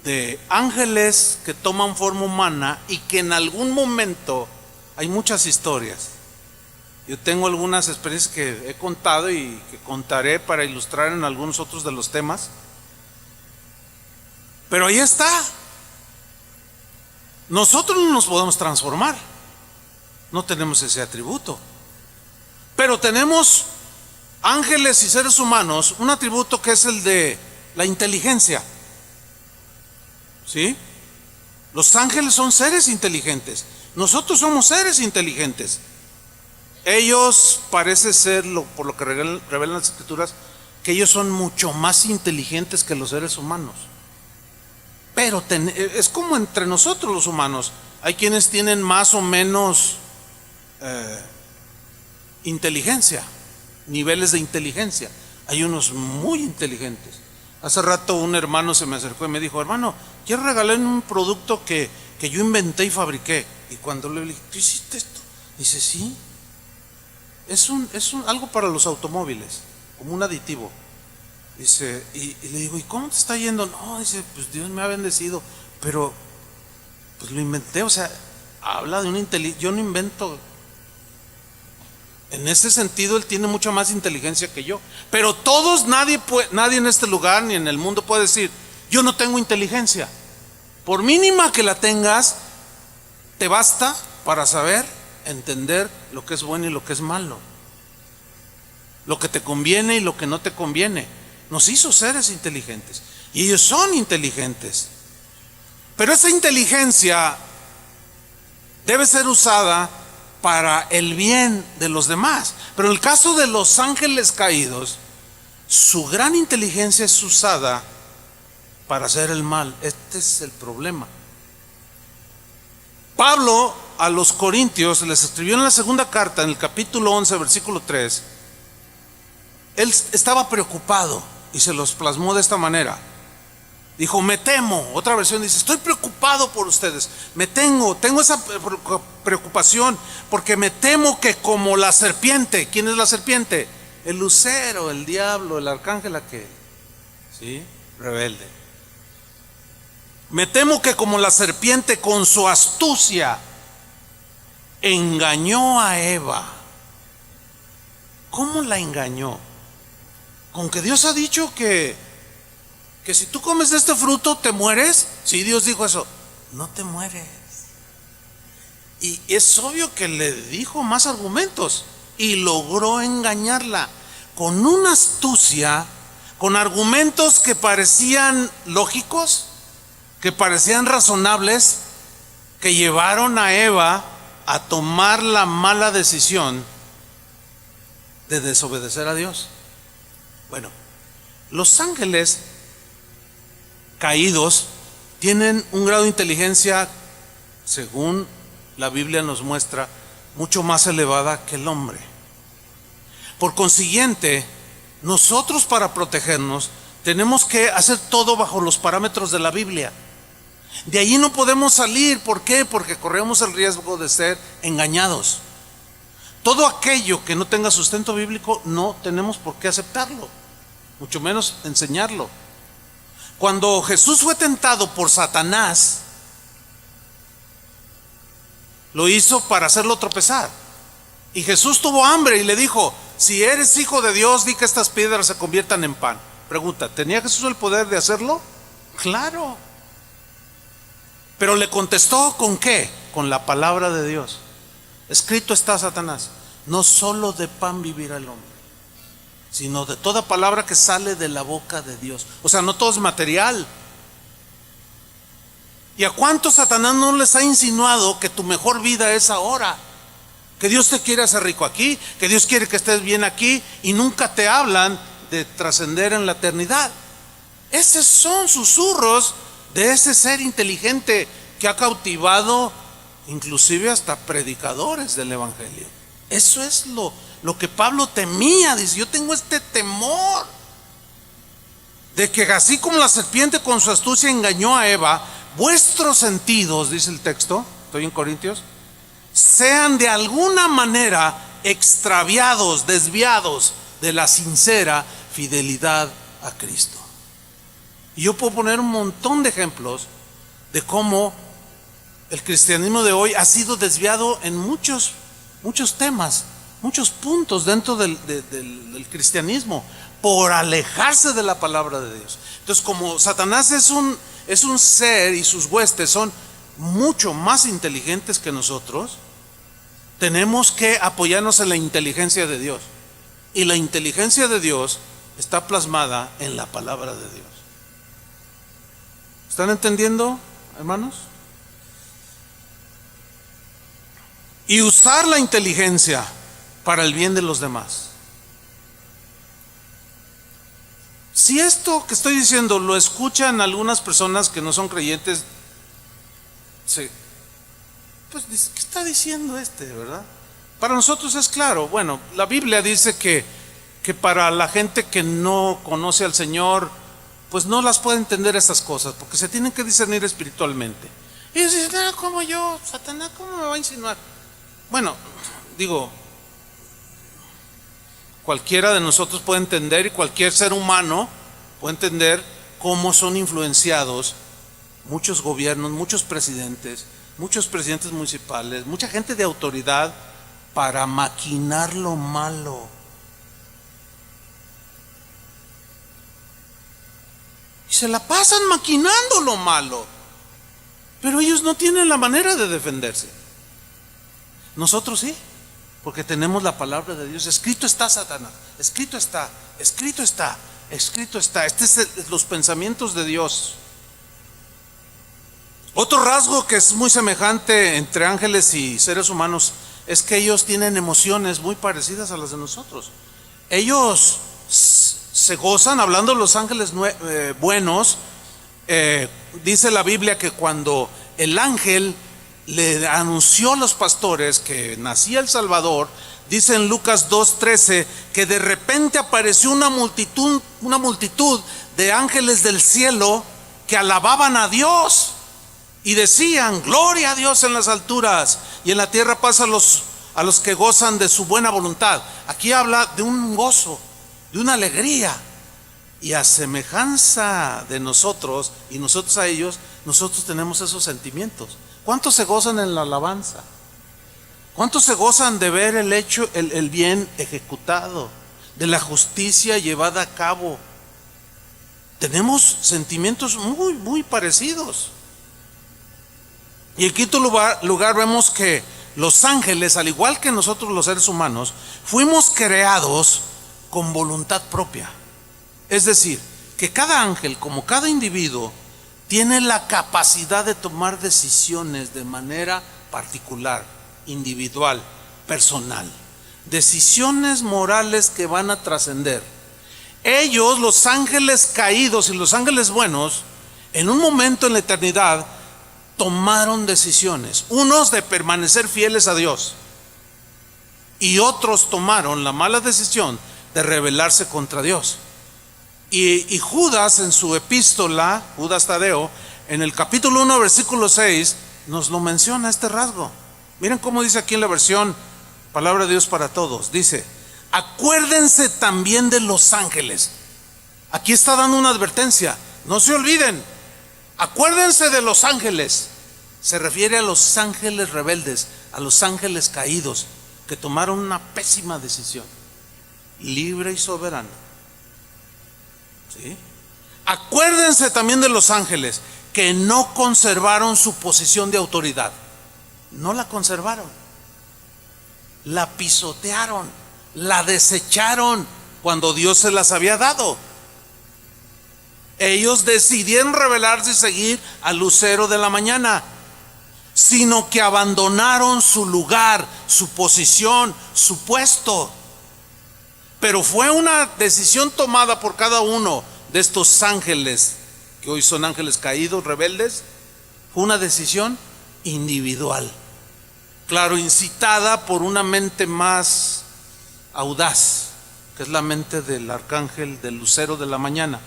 de ángeles que toman forma humana y que en algún momento, hay muchas historias. Yo tengo algunas experiencias que he contado y que contaré para ilustrar en algunos otros de los temas. Pero ahí está. Nosotros no nos podemos transformar, no tenemos ese atributo. Pero tenemos ángeles y seres humanos un atributo que es el de la inteligencia. ¿Sí? Los ángeles son seres inteligentes. Nosotros somos seres inteligentes. Ellos parece ser, por lo que revelan las escrituras, que ellos son mucho más inteligentes que los seres humanos. Pero es como entre nosotros los humanos. Hay quienes tienen más o menos inteligencia, niveles de inteligencia. Hay unos muy inteligentes. Hace rato un hermano se me acercó y me dijo: hermano, quiero regalarle un producto que yo inventé y fabriqué. Y cuando le dije: ¿qué hiciste esto? Dice: sí, es algo para los automóviles, como un aditivo. Dice, y le digo: ¿y cómo te está yendo? No, dice: pues Dios me ha bendecido, pero pues lo inventé. O sea, habla de una inteligencia. Yo no invento En ese sentido, él tiene mucha más inteligencia que yo. Pero todos, nadie en este lugar ni en el mundo puede decir, yo no tengo inteligencia. Por mínima que la tengas, te basta para saber, entender lo que es bueno y lo que es malo, lo que te conviene y lo que no te conviene. Nos hizo seres inteligentes y ellos son inteligentes. Pero esa inteligencia debe ser usada para el bien de los demás. Pero en el caso de los ángeles caídos, su gran inteligencia es usada para hacer el mal. Este es el problema. Pablo a los Corintios les escribió en la segunda carta, en el capítulo 11, versículo 3. Él estaba preocupado y se los plasmó de esta manera. Dijo, me temo. Otra versión dice, estoy preocupado por ustedes. Tengo esa preocupación porque me temo que como la serpiente. ¿Quién es la serpiente? El lucero, el diablo, el arcángel aquel, ¿sí? Rebelde. Me temo que como la serpiente con su astucia engañó a Eva. ¿Cómo la engañó? Con que Dios ha dicho que si tú comes de este fruto te mueres. Sí, Dios dijo eso. No te mueres. Y es obvio que le dijo más argumentos y logró engañarla con una astucia, con argumentos que parecían lógicos, que parecían razonables, que llevaron a Eva a tomar la mala decisión de desobedecer a Dios. Bueno, los ángeles caídos tienen un grado de inteligencia, según la Biblia nos muestra, mucho más elevada que el hombre. Por consiguiente, nosotros para protegernos tenemos que hacer todo bajo los parámetros de la Biblia. De allí no podemos salir. ¿Por qué? Porque corremos el riesgo de ser engañados. Todo aquello que no tenga sustento bíblico no tenemos por qué aceptarlo, mucho menos enseñarlo. Cuando Jesús fue tentado por Satanás, lo hizo para hacerlo tropezar. Y Jesús tuvo hambre y le dijo, si eres hijo de Dios, di que estas piedras se conviertan en pan. Pregunta, ¿tenía Jesús el poder de hacerlo? Claro. Pero le contestó ¿con qué? Con la palabra de Dios. Escrito está, Satanás, no solo de pan vivirá el hombre, sino de toda palabra que sale de la boca de Dios. O sea, no todo es material. ¿Y a cuántos Satanás no les ha insinuado que tu mejor vida es ahora? Que Dios te quiere hacer rico aquí, que Dios quiere que estés bien aquí, y nunca te hablan de trascender en la eternidad. Esos son susurros de ese ser inteligente que ha cautivado inclusive hasta predicadores del evangelio. Eso es lo que Pablo temía. Dice, yo tengo este temor de que así como la serpiente con su astucia engañó a Eva, vuestros sentidos, dice el texto, estoy en Corintios, sean de alguna manera extraviados, desviados de la sincera fidelidad a Cristo. Y yo puedo poner un montón de ejemplos de cómo el cristianismo de hoy ha sido desviado en muchos temas, muchos puntos dentro del cristianismo, por alejarse de la palabra de Dios. Entonces, como Satanás es un ser y sus huestes son mucho más inteligentes que nosotros, tenemos que apoyarnos en la inteligencia de Dios. Y la inteligencia de Dios está plasmada en la palabra de Dios. ¿Están entendiendo, hermanos? Y usar la inteligencia para el bien de los demás. Si esto que estoy diciendo lo escuchan algunas personas que no son creyentes, pues dice, ¿qué está diciendo verdad? Para nosotros es claro. Bueno, la Biblia dice que para la gente que no conoce al Señor, pues no las puede entender esas cosas, porque se tienen que discernir espiritualmente. Y ellos dicen, ¿cómo yo? Satanás, ¿cómo me va a insinuar? Bueno, digo, cualquiera de nosotros puede entender, y cualquier ser humano puede entender cómo son influenciados muchos gobiernos, muchos presidentes municipales, mucha gente de autoridad para maquinar lo malo. Y se la pasan maquinando lo malo. Pero ellos no tienen la manera de defenderse. Nosotros sí, porque tenemos la palabra de Dios. Escrito está, Satanás. Escrito está, escrito está, escrito está. Los pensamientos de Dios. Otro rasgo que es muy semejante entre ángeles y seres humanos es que ellos tienen emociones muy parecidas a las de nosotros. Ellos se gozan, hablando de los ángeles buenos, dice la Biblia que cuando el ángel le anunció a los pastores que nacía el Salvador, dice en Lucas 2:13 que de repente apareció una multitud de ángeles del cielo que alababan a Dios y decían: gloria a Dios en las alturas y en la tierra paz a los que gozan de su buena voluntad. Aquí habla de un gozo, de una alegría. Y a semejanza de nosotros y nosotros a ellos, nosotros tenemos esos sentimientos. ¿Cuántos se gozan en la alabanza? ¿Cuántos se gozan de ver el bien ejecutado, de la justicia llevada a cabo? Tenemos sentimientos muy, muy parecidos. Y en quinto lugar vemos que los ángeles, al igual que nosotros los seres humanos, fuimos creados con voluntad propia. Es decir, que cada ángel, como cada individuo, tiene la capacidad de tomar decisiones de manera particular, individual, personal. Decisiones morales que van a trascender. Ellos, los ángeles caídos y los ángeles buenos, en un momento en la eternidad, tomaron decisiones. Unos de permanecer fieles a Dios y otros tomaron la mala decisión de rebelarse contra Dios. Y Judas en su epístola, Judas Tadeo, en el capítulo 1 versículo 6 nos lo menciona este rasgo. Miren cómo dice aquí en la versión Palabra de Dios para Todos. Dice: acuérdense también de los ángeles. Aquí está dando una advertencia. No se olviden, acuérdense de los ángeles. Se refiere a los ángeles rebeldes, a los ángeles caídos, que tomaron una pésima decisión, libre y soberana. ¿Sí? Acuérdense también de los ángeles que no conservaron su posición de autoridad. No la conservaron, la pisotearon, la desecharon cuando Dios se las había dado. Ellos decidieron rebelarse y seguir al lucero de la mañana, sino que abandonaron su lugar, su posición, su puesto. Pero fue una decisión tomada por cada uno de estos ángeles, que hoy son ángeles caídos, rebeldes. Fue una decisión individual, claro, incitada por una mente más audaz, que es la mente del arcángel, del lucero de la mañana.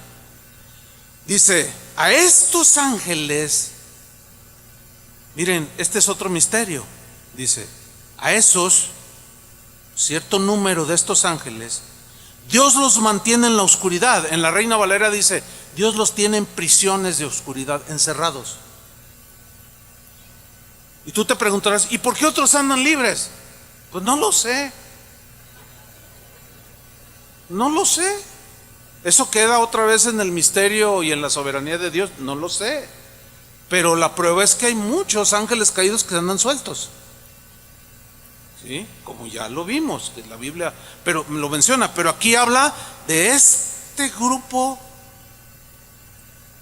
Dice: a estos ángeles, miren, este es otro misterio. Dice: a esos, cierto número de estos ángeles, Dios los mantiene en la oscuridad. En la Reina Valera dice: Dios los tiene en prisiones de oscuridad, encerrados. Y tú te preguntarás: ¿y por qué otros andan libres? Pues no lo sé. No lo sé. Eso queda otra vez en el misterio y en la soberanía de Dios. No lo sé. Pero la prueba es que hay muchos ángeles caídos que andan sueltos. ¿Sí? Como ya lo vimos en la Biblia, pero lo menciona. Pero aquí habla de este grupo.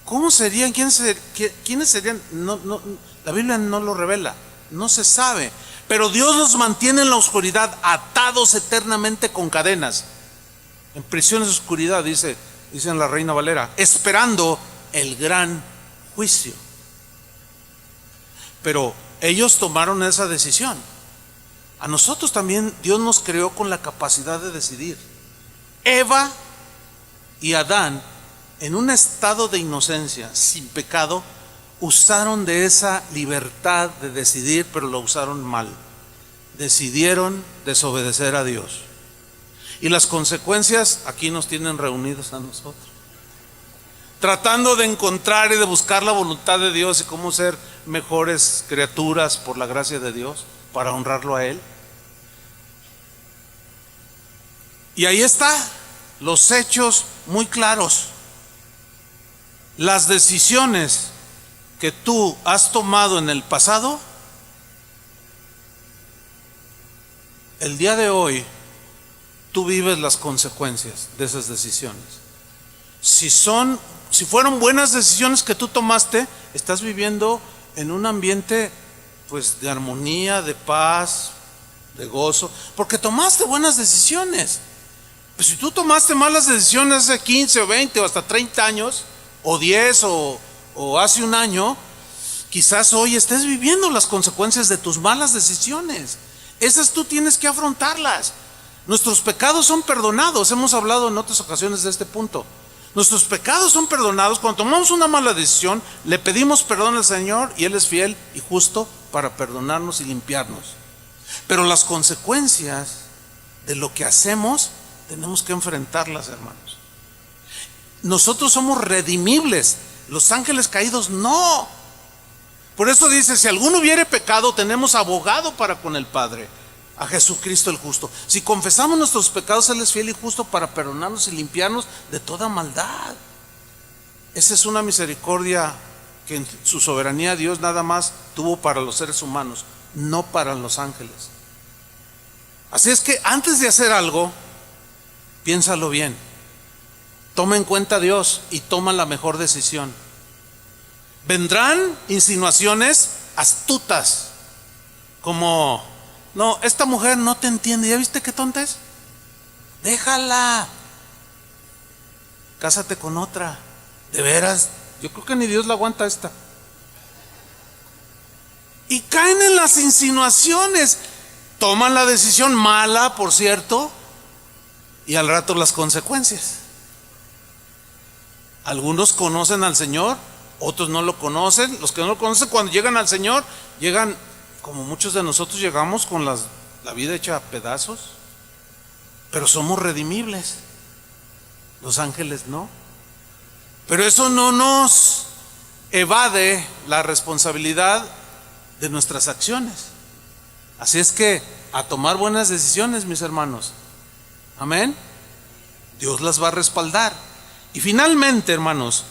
¿Cómo serían? ¿Quiénes serían? La Biblia no lo revela, no se sabe. Pero Dios los mantiene en la oscuridad, atados eternamente con cadenas, en prisiones de oscuridad, dice en la Reina Valera, esperando el gran juicio. Pero ellos tomaron esa decisión. A nosotros también Dios nos creó con la capacidad de decidir. Eva y Adán, en un estado de inocencia, sin pecado, usaron de esa libertad de decidir, pero lo usaron mal. Decidieron desobedecer a Dios. Y las consecuencias aquí nos tienen reunidos a nosotros, tratando de encontrar y de buscar la voluntad de Dios y cómo ser mejores criaturas por la gracia de Dios, para honrarlo a Él. Y ahí está, los hechos muy claros. Las decisiones que tú has tomado en el pasado, el día de hoy, tú vives las consecuencias de esas decisiones. Si fueron buenas decisiones que tú tomaste, estás viviendo en un ambiente pues de armonía, de paz, de gozo, porque tomaste buenas decisiones. Pues si tú tomaste malas decisiones hace 15 o 20 o hasta 30 años, o 10 o hace un año, quizás hoy estés viviendo las consecuencias de tus malas decisiones. Esas tú tienes que afrontarlas. Nuestros pecados son perdonados. Hemos hablado en otras ocasiones de este punto. Nuestros pecados son perdonados. Cuando tomamos una mala decisión, le pedimos perdón al Señor y Él es fiel y justo para perdonarnos y limpiarnos. Pero las consecuencias de lo que hacemos tenemos que enfrentarlas, hermanos. Nosotros somos redimibles. Los ángeles caídos no. Por eso dice, si alguno hubiere pecado, tenemos abogado para con el Padre, a Jesucristo el justo. Si confesamos nuestros pecados, Él es fiel y justo para perdonarnos y limpiarnos de toda maldad. Esa es una misericordia que en su soberanía Dios nada más tuvo para los seres humanos, no para los ángeles. Así es que antes de hacer algo, piénsalo bien. Toma en cuenta a Dios y toma la mejor decisión. Vendrán insinuaciones astutas, como: no, esta mujer no te entiende, ¿ya viste qué tonta es? Déjala, cásate con otra. De veras, yo creo que ni Dios la aguanta esta. Y caen en las insinuaciones, toman la decisión mala, por cierto, y al rato las consecuencias. Algunos conocen al Señor, otros no lo conocen. Los que no lo conocen, cuando llegan al Señor, llegan como muchos de nosotros llegamos, con la vida hecha a pedazos. Pero somos redimibles. Los ángeles no. Pero eso no nos evade la responsabilidad de nuestras acciones. Así es que a tomar buenas decisiones, mis hermanos. Amén. Dios las va a respaldar. Y finalmente, hermanos,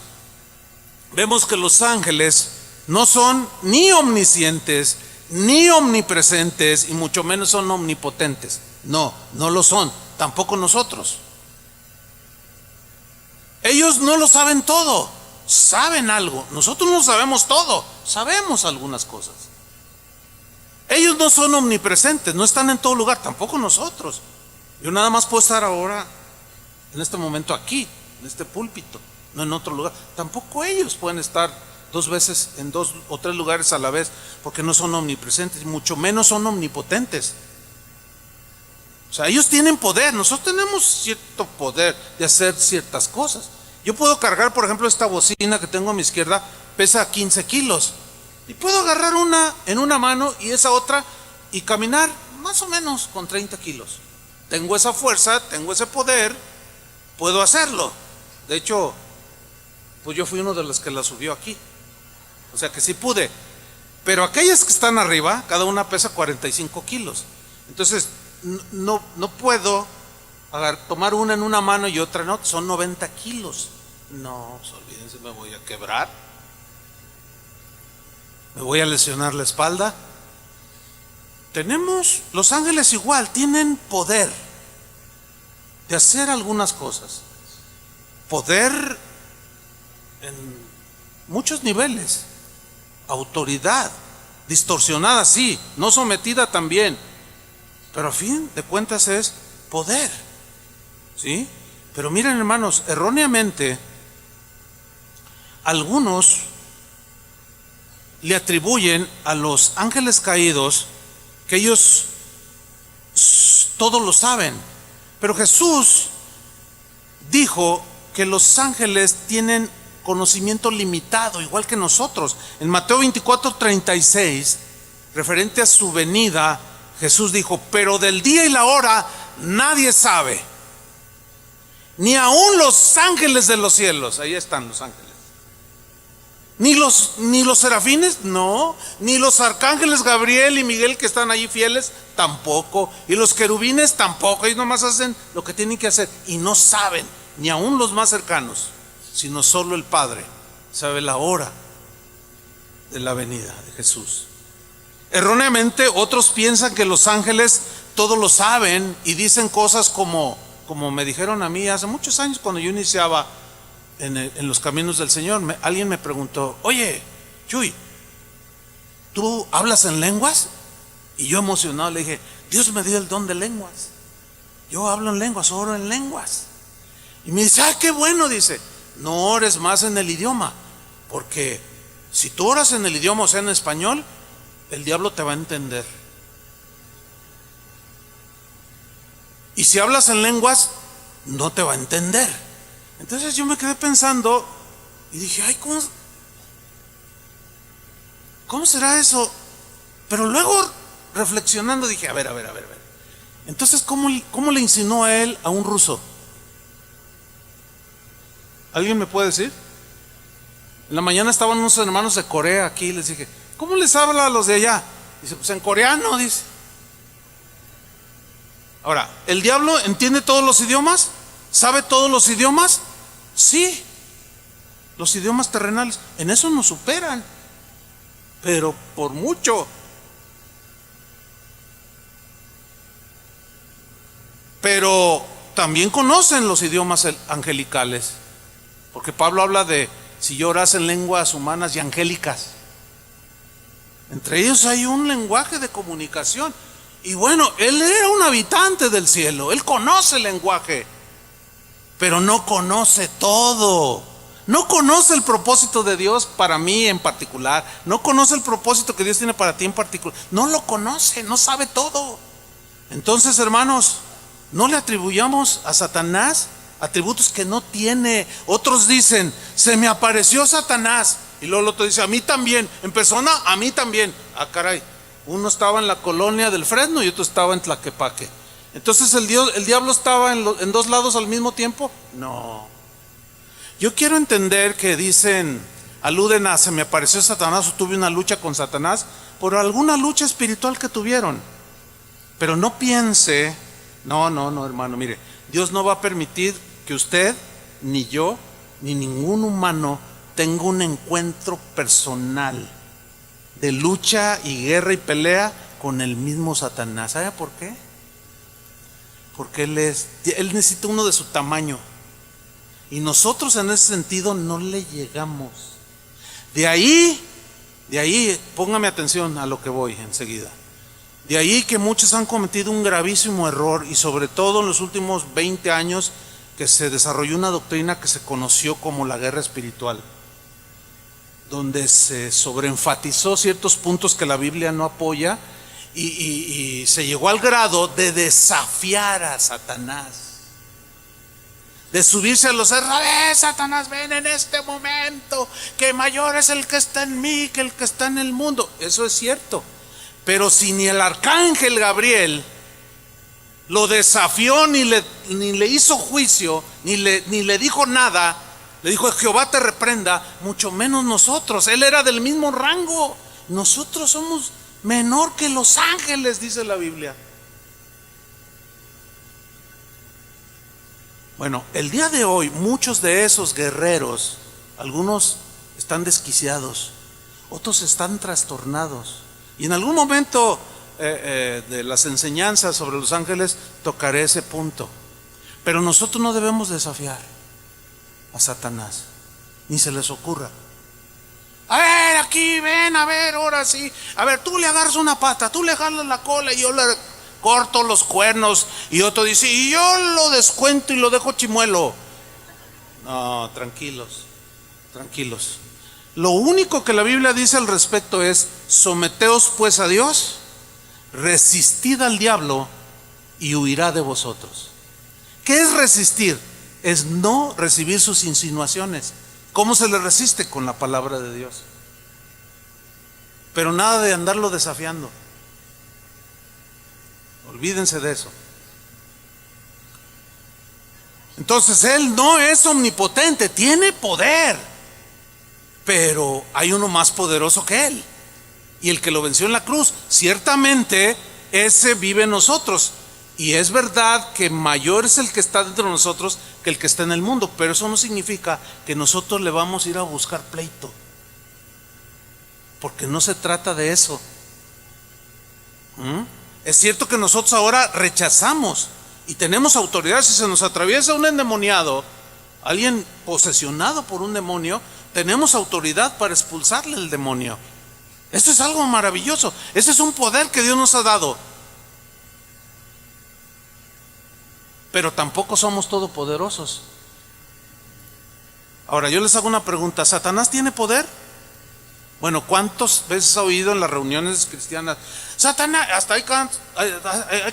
vemos que los ángeles no son ni omniscientes, ni omnipresentes, y mucho menos son omnipotentes. No, no lo son, tampoco nosotros. Ellos no lo saben todo, saben algo. Nosotros no sabemos todo, sabemos algunas cosas. Ellos no son omnipresentes, no están en todo lugar, tampoco nosotros. Yo nada más puedo estar ahora, en este momento aquí, en este púlpito, no en otro lugar. Tampoco ellos pueden estar 2 veces en 2 o 3 lugares a la vez, porque no son omnipresentes, mucho menos son omnipotentes. O sea, ellos tienen poder, nosotros tenemos cierto poder de hacer ciertas cosas. Yo puedo cargar, por ejemplo, esta bocina que tengo a mi izquierda, pesa 15 kilos, y puedo agarrar una en una mano y esa otra y caminar más o menos con 30 kilos. Tengo esa fuerza, tengo ese poder, puedo hacerlo. De hecho, pues yo fui uno de los que la subió aquí. O sea que sí pude. Pero aquellas que están arriba, cada una pesa 45 kilos. Entonces, no puedo tomar una en una mano y otra en otra. Son 90 kilos. No, pues olvídense, me voy a quebrar. Me voy a lesionar la espalda. Los ángeles igual, tienen poder de hacer algunas cosas. Poder en muchos niveles. Autoridad, distorsionada sí, no sometida también, pero a fin de cuentas es poder, ¿sí? Pero miren, hermanos, erróneamente algunos le atribuyen a los ángeles caídos que ellos todo lo saben, pero Jesús dijo que los ángeles tienen conocimiento limitado, igual que nosotros. En Mateo 24:36, referente a su venida, Jesús dijo: pero del día y la hora nadie sabe, ni aun los ángeles de los cielos. Ahí están los ángeles. Ni los serafines, no. Ni los arcángeles Gabriel y Miguel, que están allí fieles, tampoco. Y los querubines tampoco. Ellos nomás hacen lo que tienen que hacer. Y no saben, ni aún los más cercanos, sino solo el Padre sabe la hora de la venida de Jesús. Erróneamente otros piensan que los ángeles todo lo saben y dicen cosas como me dijeron a mí hace muchos años cuando yo iniciaba en los caminos del Señor. Alguien me preguntó: oye, Chuy, ¿tú hablas en lenguas? Y yo emocionado le dije: Dios me dio el don de lenguas, yo hablo en lenguas, oro en lenguas. Y me dice: qué bueno. Dice: no ores más en el idioma, porque si tú oras en el idioma, o sea en español, el diablo te va a entender. Y si hablas en lenguas, no te va a entender. Entonces yo me quedé pensando y dije: ay, ¿cómo será eso? Pero luego reflexionando dije: a ver. Entonces, ¿cómo le insinuó a él a un ruso? ¿Alguien me puede decir? En la mañana estaban unos hermanos de Corea aquí y les dije: ¿cómo les habla a los de allá? Dice: pues en coreano, dice. Ahora, ¿el diablo entiende todos los idiomas? ¿Sabe todos los idiomas? Sí, los idiomas terrenales. En eso nos superan, pero por mucho. Pero también conocen los idiomas angelicales, porque Pablo habla de si yo orase en lenguas humanas y angélicas. Entre ellos hay un lenguaje de comunicación. Y bueno, él era un habitante del cielo, él conoce el lenguaje, pero no conoce todo. No conoce el propósito de Dios para mí en particular, no conoce el propósito que Dios tiene para ti en particular. No lo conoce, no sabe todo. Entonces, hermanos, no le atribuyamos a Satanás atributos que no tiene. Otros dicen: se me apareció Satanás. Y luego el otro dice: a mí también, en persona, a mí también. Ah, caray, uno estaba en la colonia del Fresno y otro estaba en Tlaquepaque. Entonces el diablo estaba en dos lados al mismo tiempo. No. Yo quiero entender que aluden a se me apareció Satanás o tuve una lucha con Satanás por alguna lucha espiritual que tuvieron. Pero no piense, no, hermano, mire, Dios no va a permitir que usted, ni yo, ni ningún humano tenga un encuentro personal de lucha y guerra y pelea con el mismo Satanás. ¿Sabe por qué? Porque él necesita uno de su tamaño, y nosotros en ese sentido no le llegamos. De ahí, póngame atención a lo que voy enseguida. De ahí que muchos han cometido un gravísimo error, y sobre todo en los últimos 20 años que se desarrolló una doctrina que se conoció como la guerra espiritual, donde se sobreenfatizó ciertos puntos que la Biblia no apoya, y se llegó al grado de desafiar a Satanás, de subirse a los cerros. A ver, Satanás, ven en este momento, que mayor es el que está en mí que el que está en el mundo. Eso es cierto, pero si ni el arcángel Gabriel lo desafió, ni le hizo juicio, ni le dijo nada, le dijo: Jehová te reprenda, mucho menos nosotros. Él era del mismo rango. Nosotros somos menor que los ángeles, dice la Biblia. Bueno, el día de hoy muchos de esos guerreros, algunos están desquiciados, otros están trastornados. Y en algún momento de las enseñanzas sobre los ángeles tocaré ese punto. Pero nosotros no debemos desafiar a Satanás, ni se les ocurra: a ver, aquí, ven, a ver, ahora sí, a ver, tú le agarras una pata, tú le jalas la cola y yo le corto los cuernos. Y otro dice: y yo lo descuento y lo dejo chimuelo. No, tranquilos. Lo único que la Biblia dice al respecto es: someteos pues a Dios, resistid al diablo y huirá de vosotros. ¿Qué es resistir? Es no recibir sus insinuaciones. ¿Cómo se le resiste? Con la palabra de Dios. Pero nada de andarlo desafiando. Olvídense de eso. Entonces él no es omnipotente, tiene poder, pero hay uno más poderoso que Él. Y el que lo venció en la cruz, ciertamente ese vive en nosotros. Y es verdad que mayor es el que está dentro de nosotros que el que está en el mundo, pero eso no significa que nosotros le vamos a ir a buscar pleito, porque no se trata de eso. Es cierto que nosotros ahora rechazamos y tenemos autoridad. Si se nos atraviesa un endemoniado, alguien posesionado por un demonio, tenemos autoridad para expulsarle el demonio. Esto es algo maravilloso. Ese es un poder que Dios nos ha dado. Pero tampoco somos todopoderosos. Ahora yo les hago una pregunta: ¿Satanás tiene poder? Bueno, ¿cuántas veces ha oído en las reuniones cristianas? Satanás, hasta hay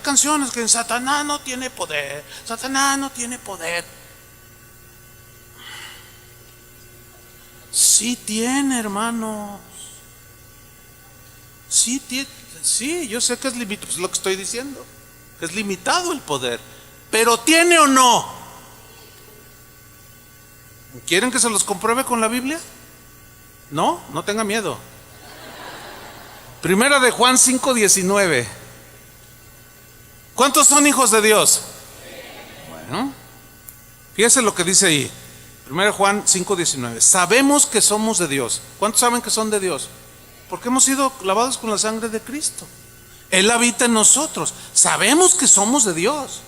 canciones que dicen: Satanás no tiene poder, Satanás no tiene poder. Sí tiene, hermanos. Sí tiene. Sí, yo sé que es limitado, pues es lo que estoy diciendo, que es limitado el poder. Pero ¿tiene o no? ¿Quieren que se los compruebe con la Biblia? No, no tenga miedo. Primera de Juan 5:19. ¿Cuántos son hijos de Dios? Bueno, fíjese lo que dice ahí. Primera de Juan 5:19. Sabemos que somos de Dios. ¿Cuántos saben que son de Dios? Porque hemos sido lavados con la sangre de Cristo. Él habita en nosotros. Sabemos que somos de Dios.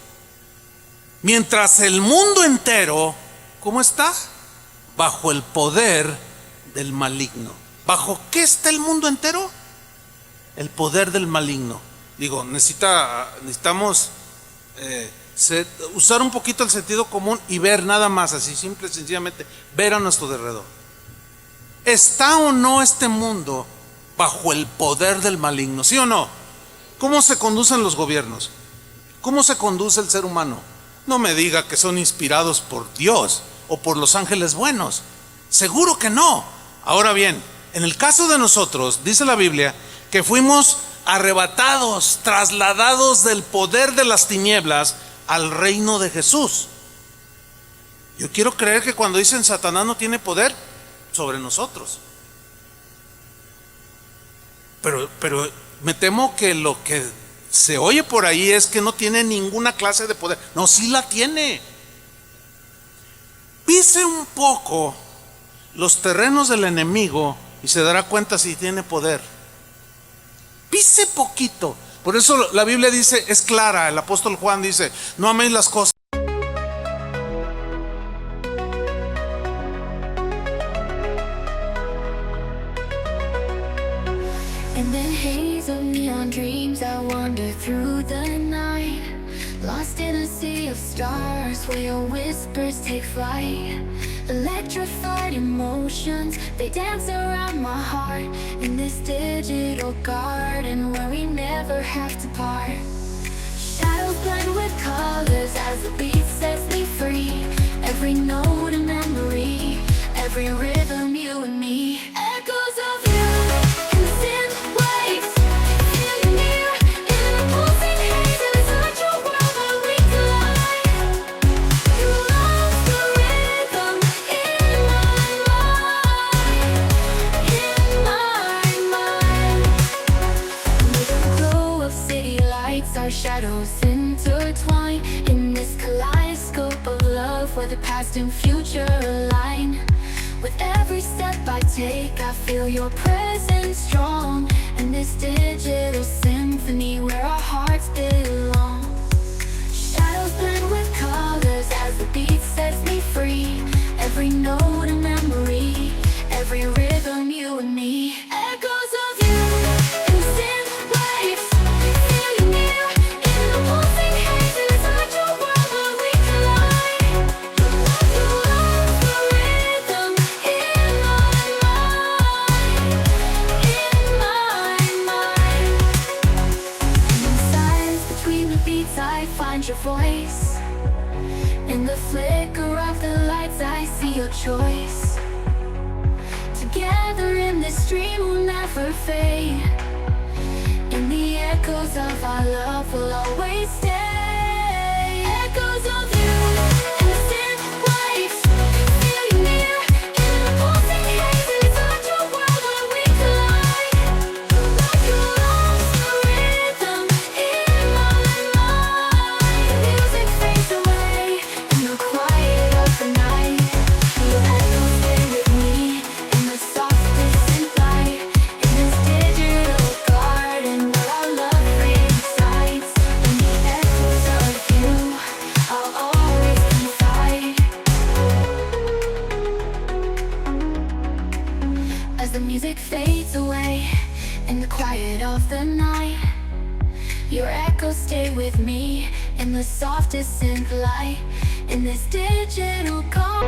Mientras el mundo entero, ¿cómo está? Bajo el poder del maligno. ¿Bajo qué está el mundo entero? El poder del maligno. Digo, necesitamos usar un poquito el sentido común y ver nada más, así simple y sencillamente, ver a nuestro alrededor. ¿Está o no este mundo bajo el poder del maligno? ¿Sí o no? ¿Cómo se conducen los gobiernos? ¿Cómo se conduce el ser humano? No me diga que son inspirados por Dios o por los ángeles buenos. Seguro que no. Ahora bien, en el caso de nosotros, dice la Biblia que fuimos arrebatados, trasladados del poder de las tinieblas al reino de Jesús. Yo quiero creer que cuando dicen Satanás no tiene poder sobre nosotros, pero me temo que lo que se oye por ahí es que no tiene ninguna clase de poder. No, sí la tiene. Pise un poco los terrenos del enemigo y se dará cuenta si tiene poder. Pise poquito. Por eso la Biblia dice, es clara, el apóstol Juan dice: no améis las cosas. In the haze of neon dreams, I wander through the night, lost in a sea of stars where your whispers take flight. Electrified emotions, they dance around my heart, in this digital garden where we never have to part. Shadows blend with colors as the beat sets me free. Every note a memory, every rhythm you and me. Echoes of you in synth waves, feel you near in the pulsing haze. It's such a world where we collide. You lost the rhythm in my mind. With the glow of city lights, our shadows intertwine in this kaleidoscope of love where the past and future align. With every step I take, I feel your presence strong, in this digital symphony where our hearts belong. Shadows blend with colors as the beat sets me free. Every note a memory, every rhythm you and me. Echoes of you in synth waves, feel you near in the pulsing haze. It's such a world where we collide. You lost the rhythm in my mind. And in silence between the beats, I find your voice. In the flicker of the lights, I see your choice. Together in this dream we'll never fade. In the echoes of our love will always stay. Echoes of you in the synth waves, feel you near in the pulsing haze. It's stay with me in the softest synth light, in this digital call.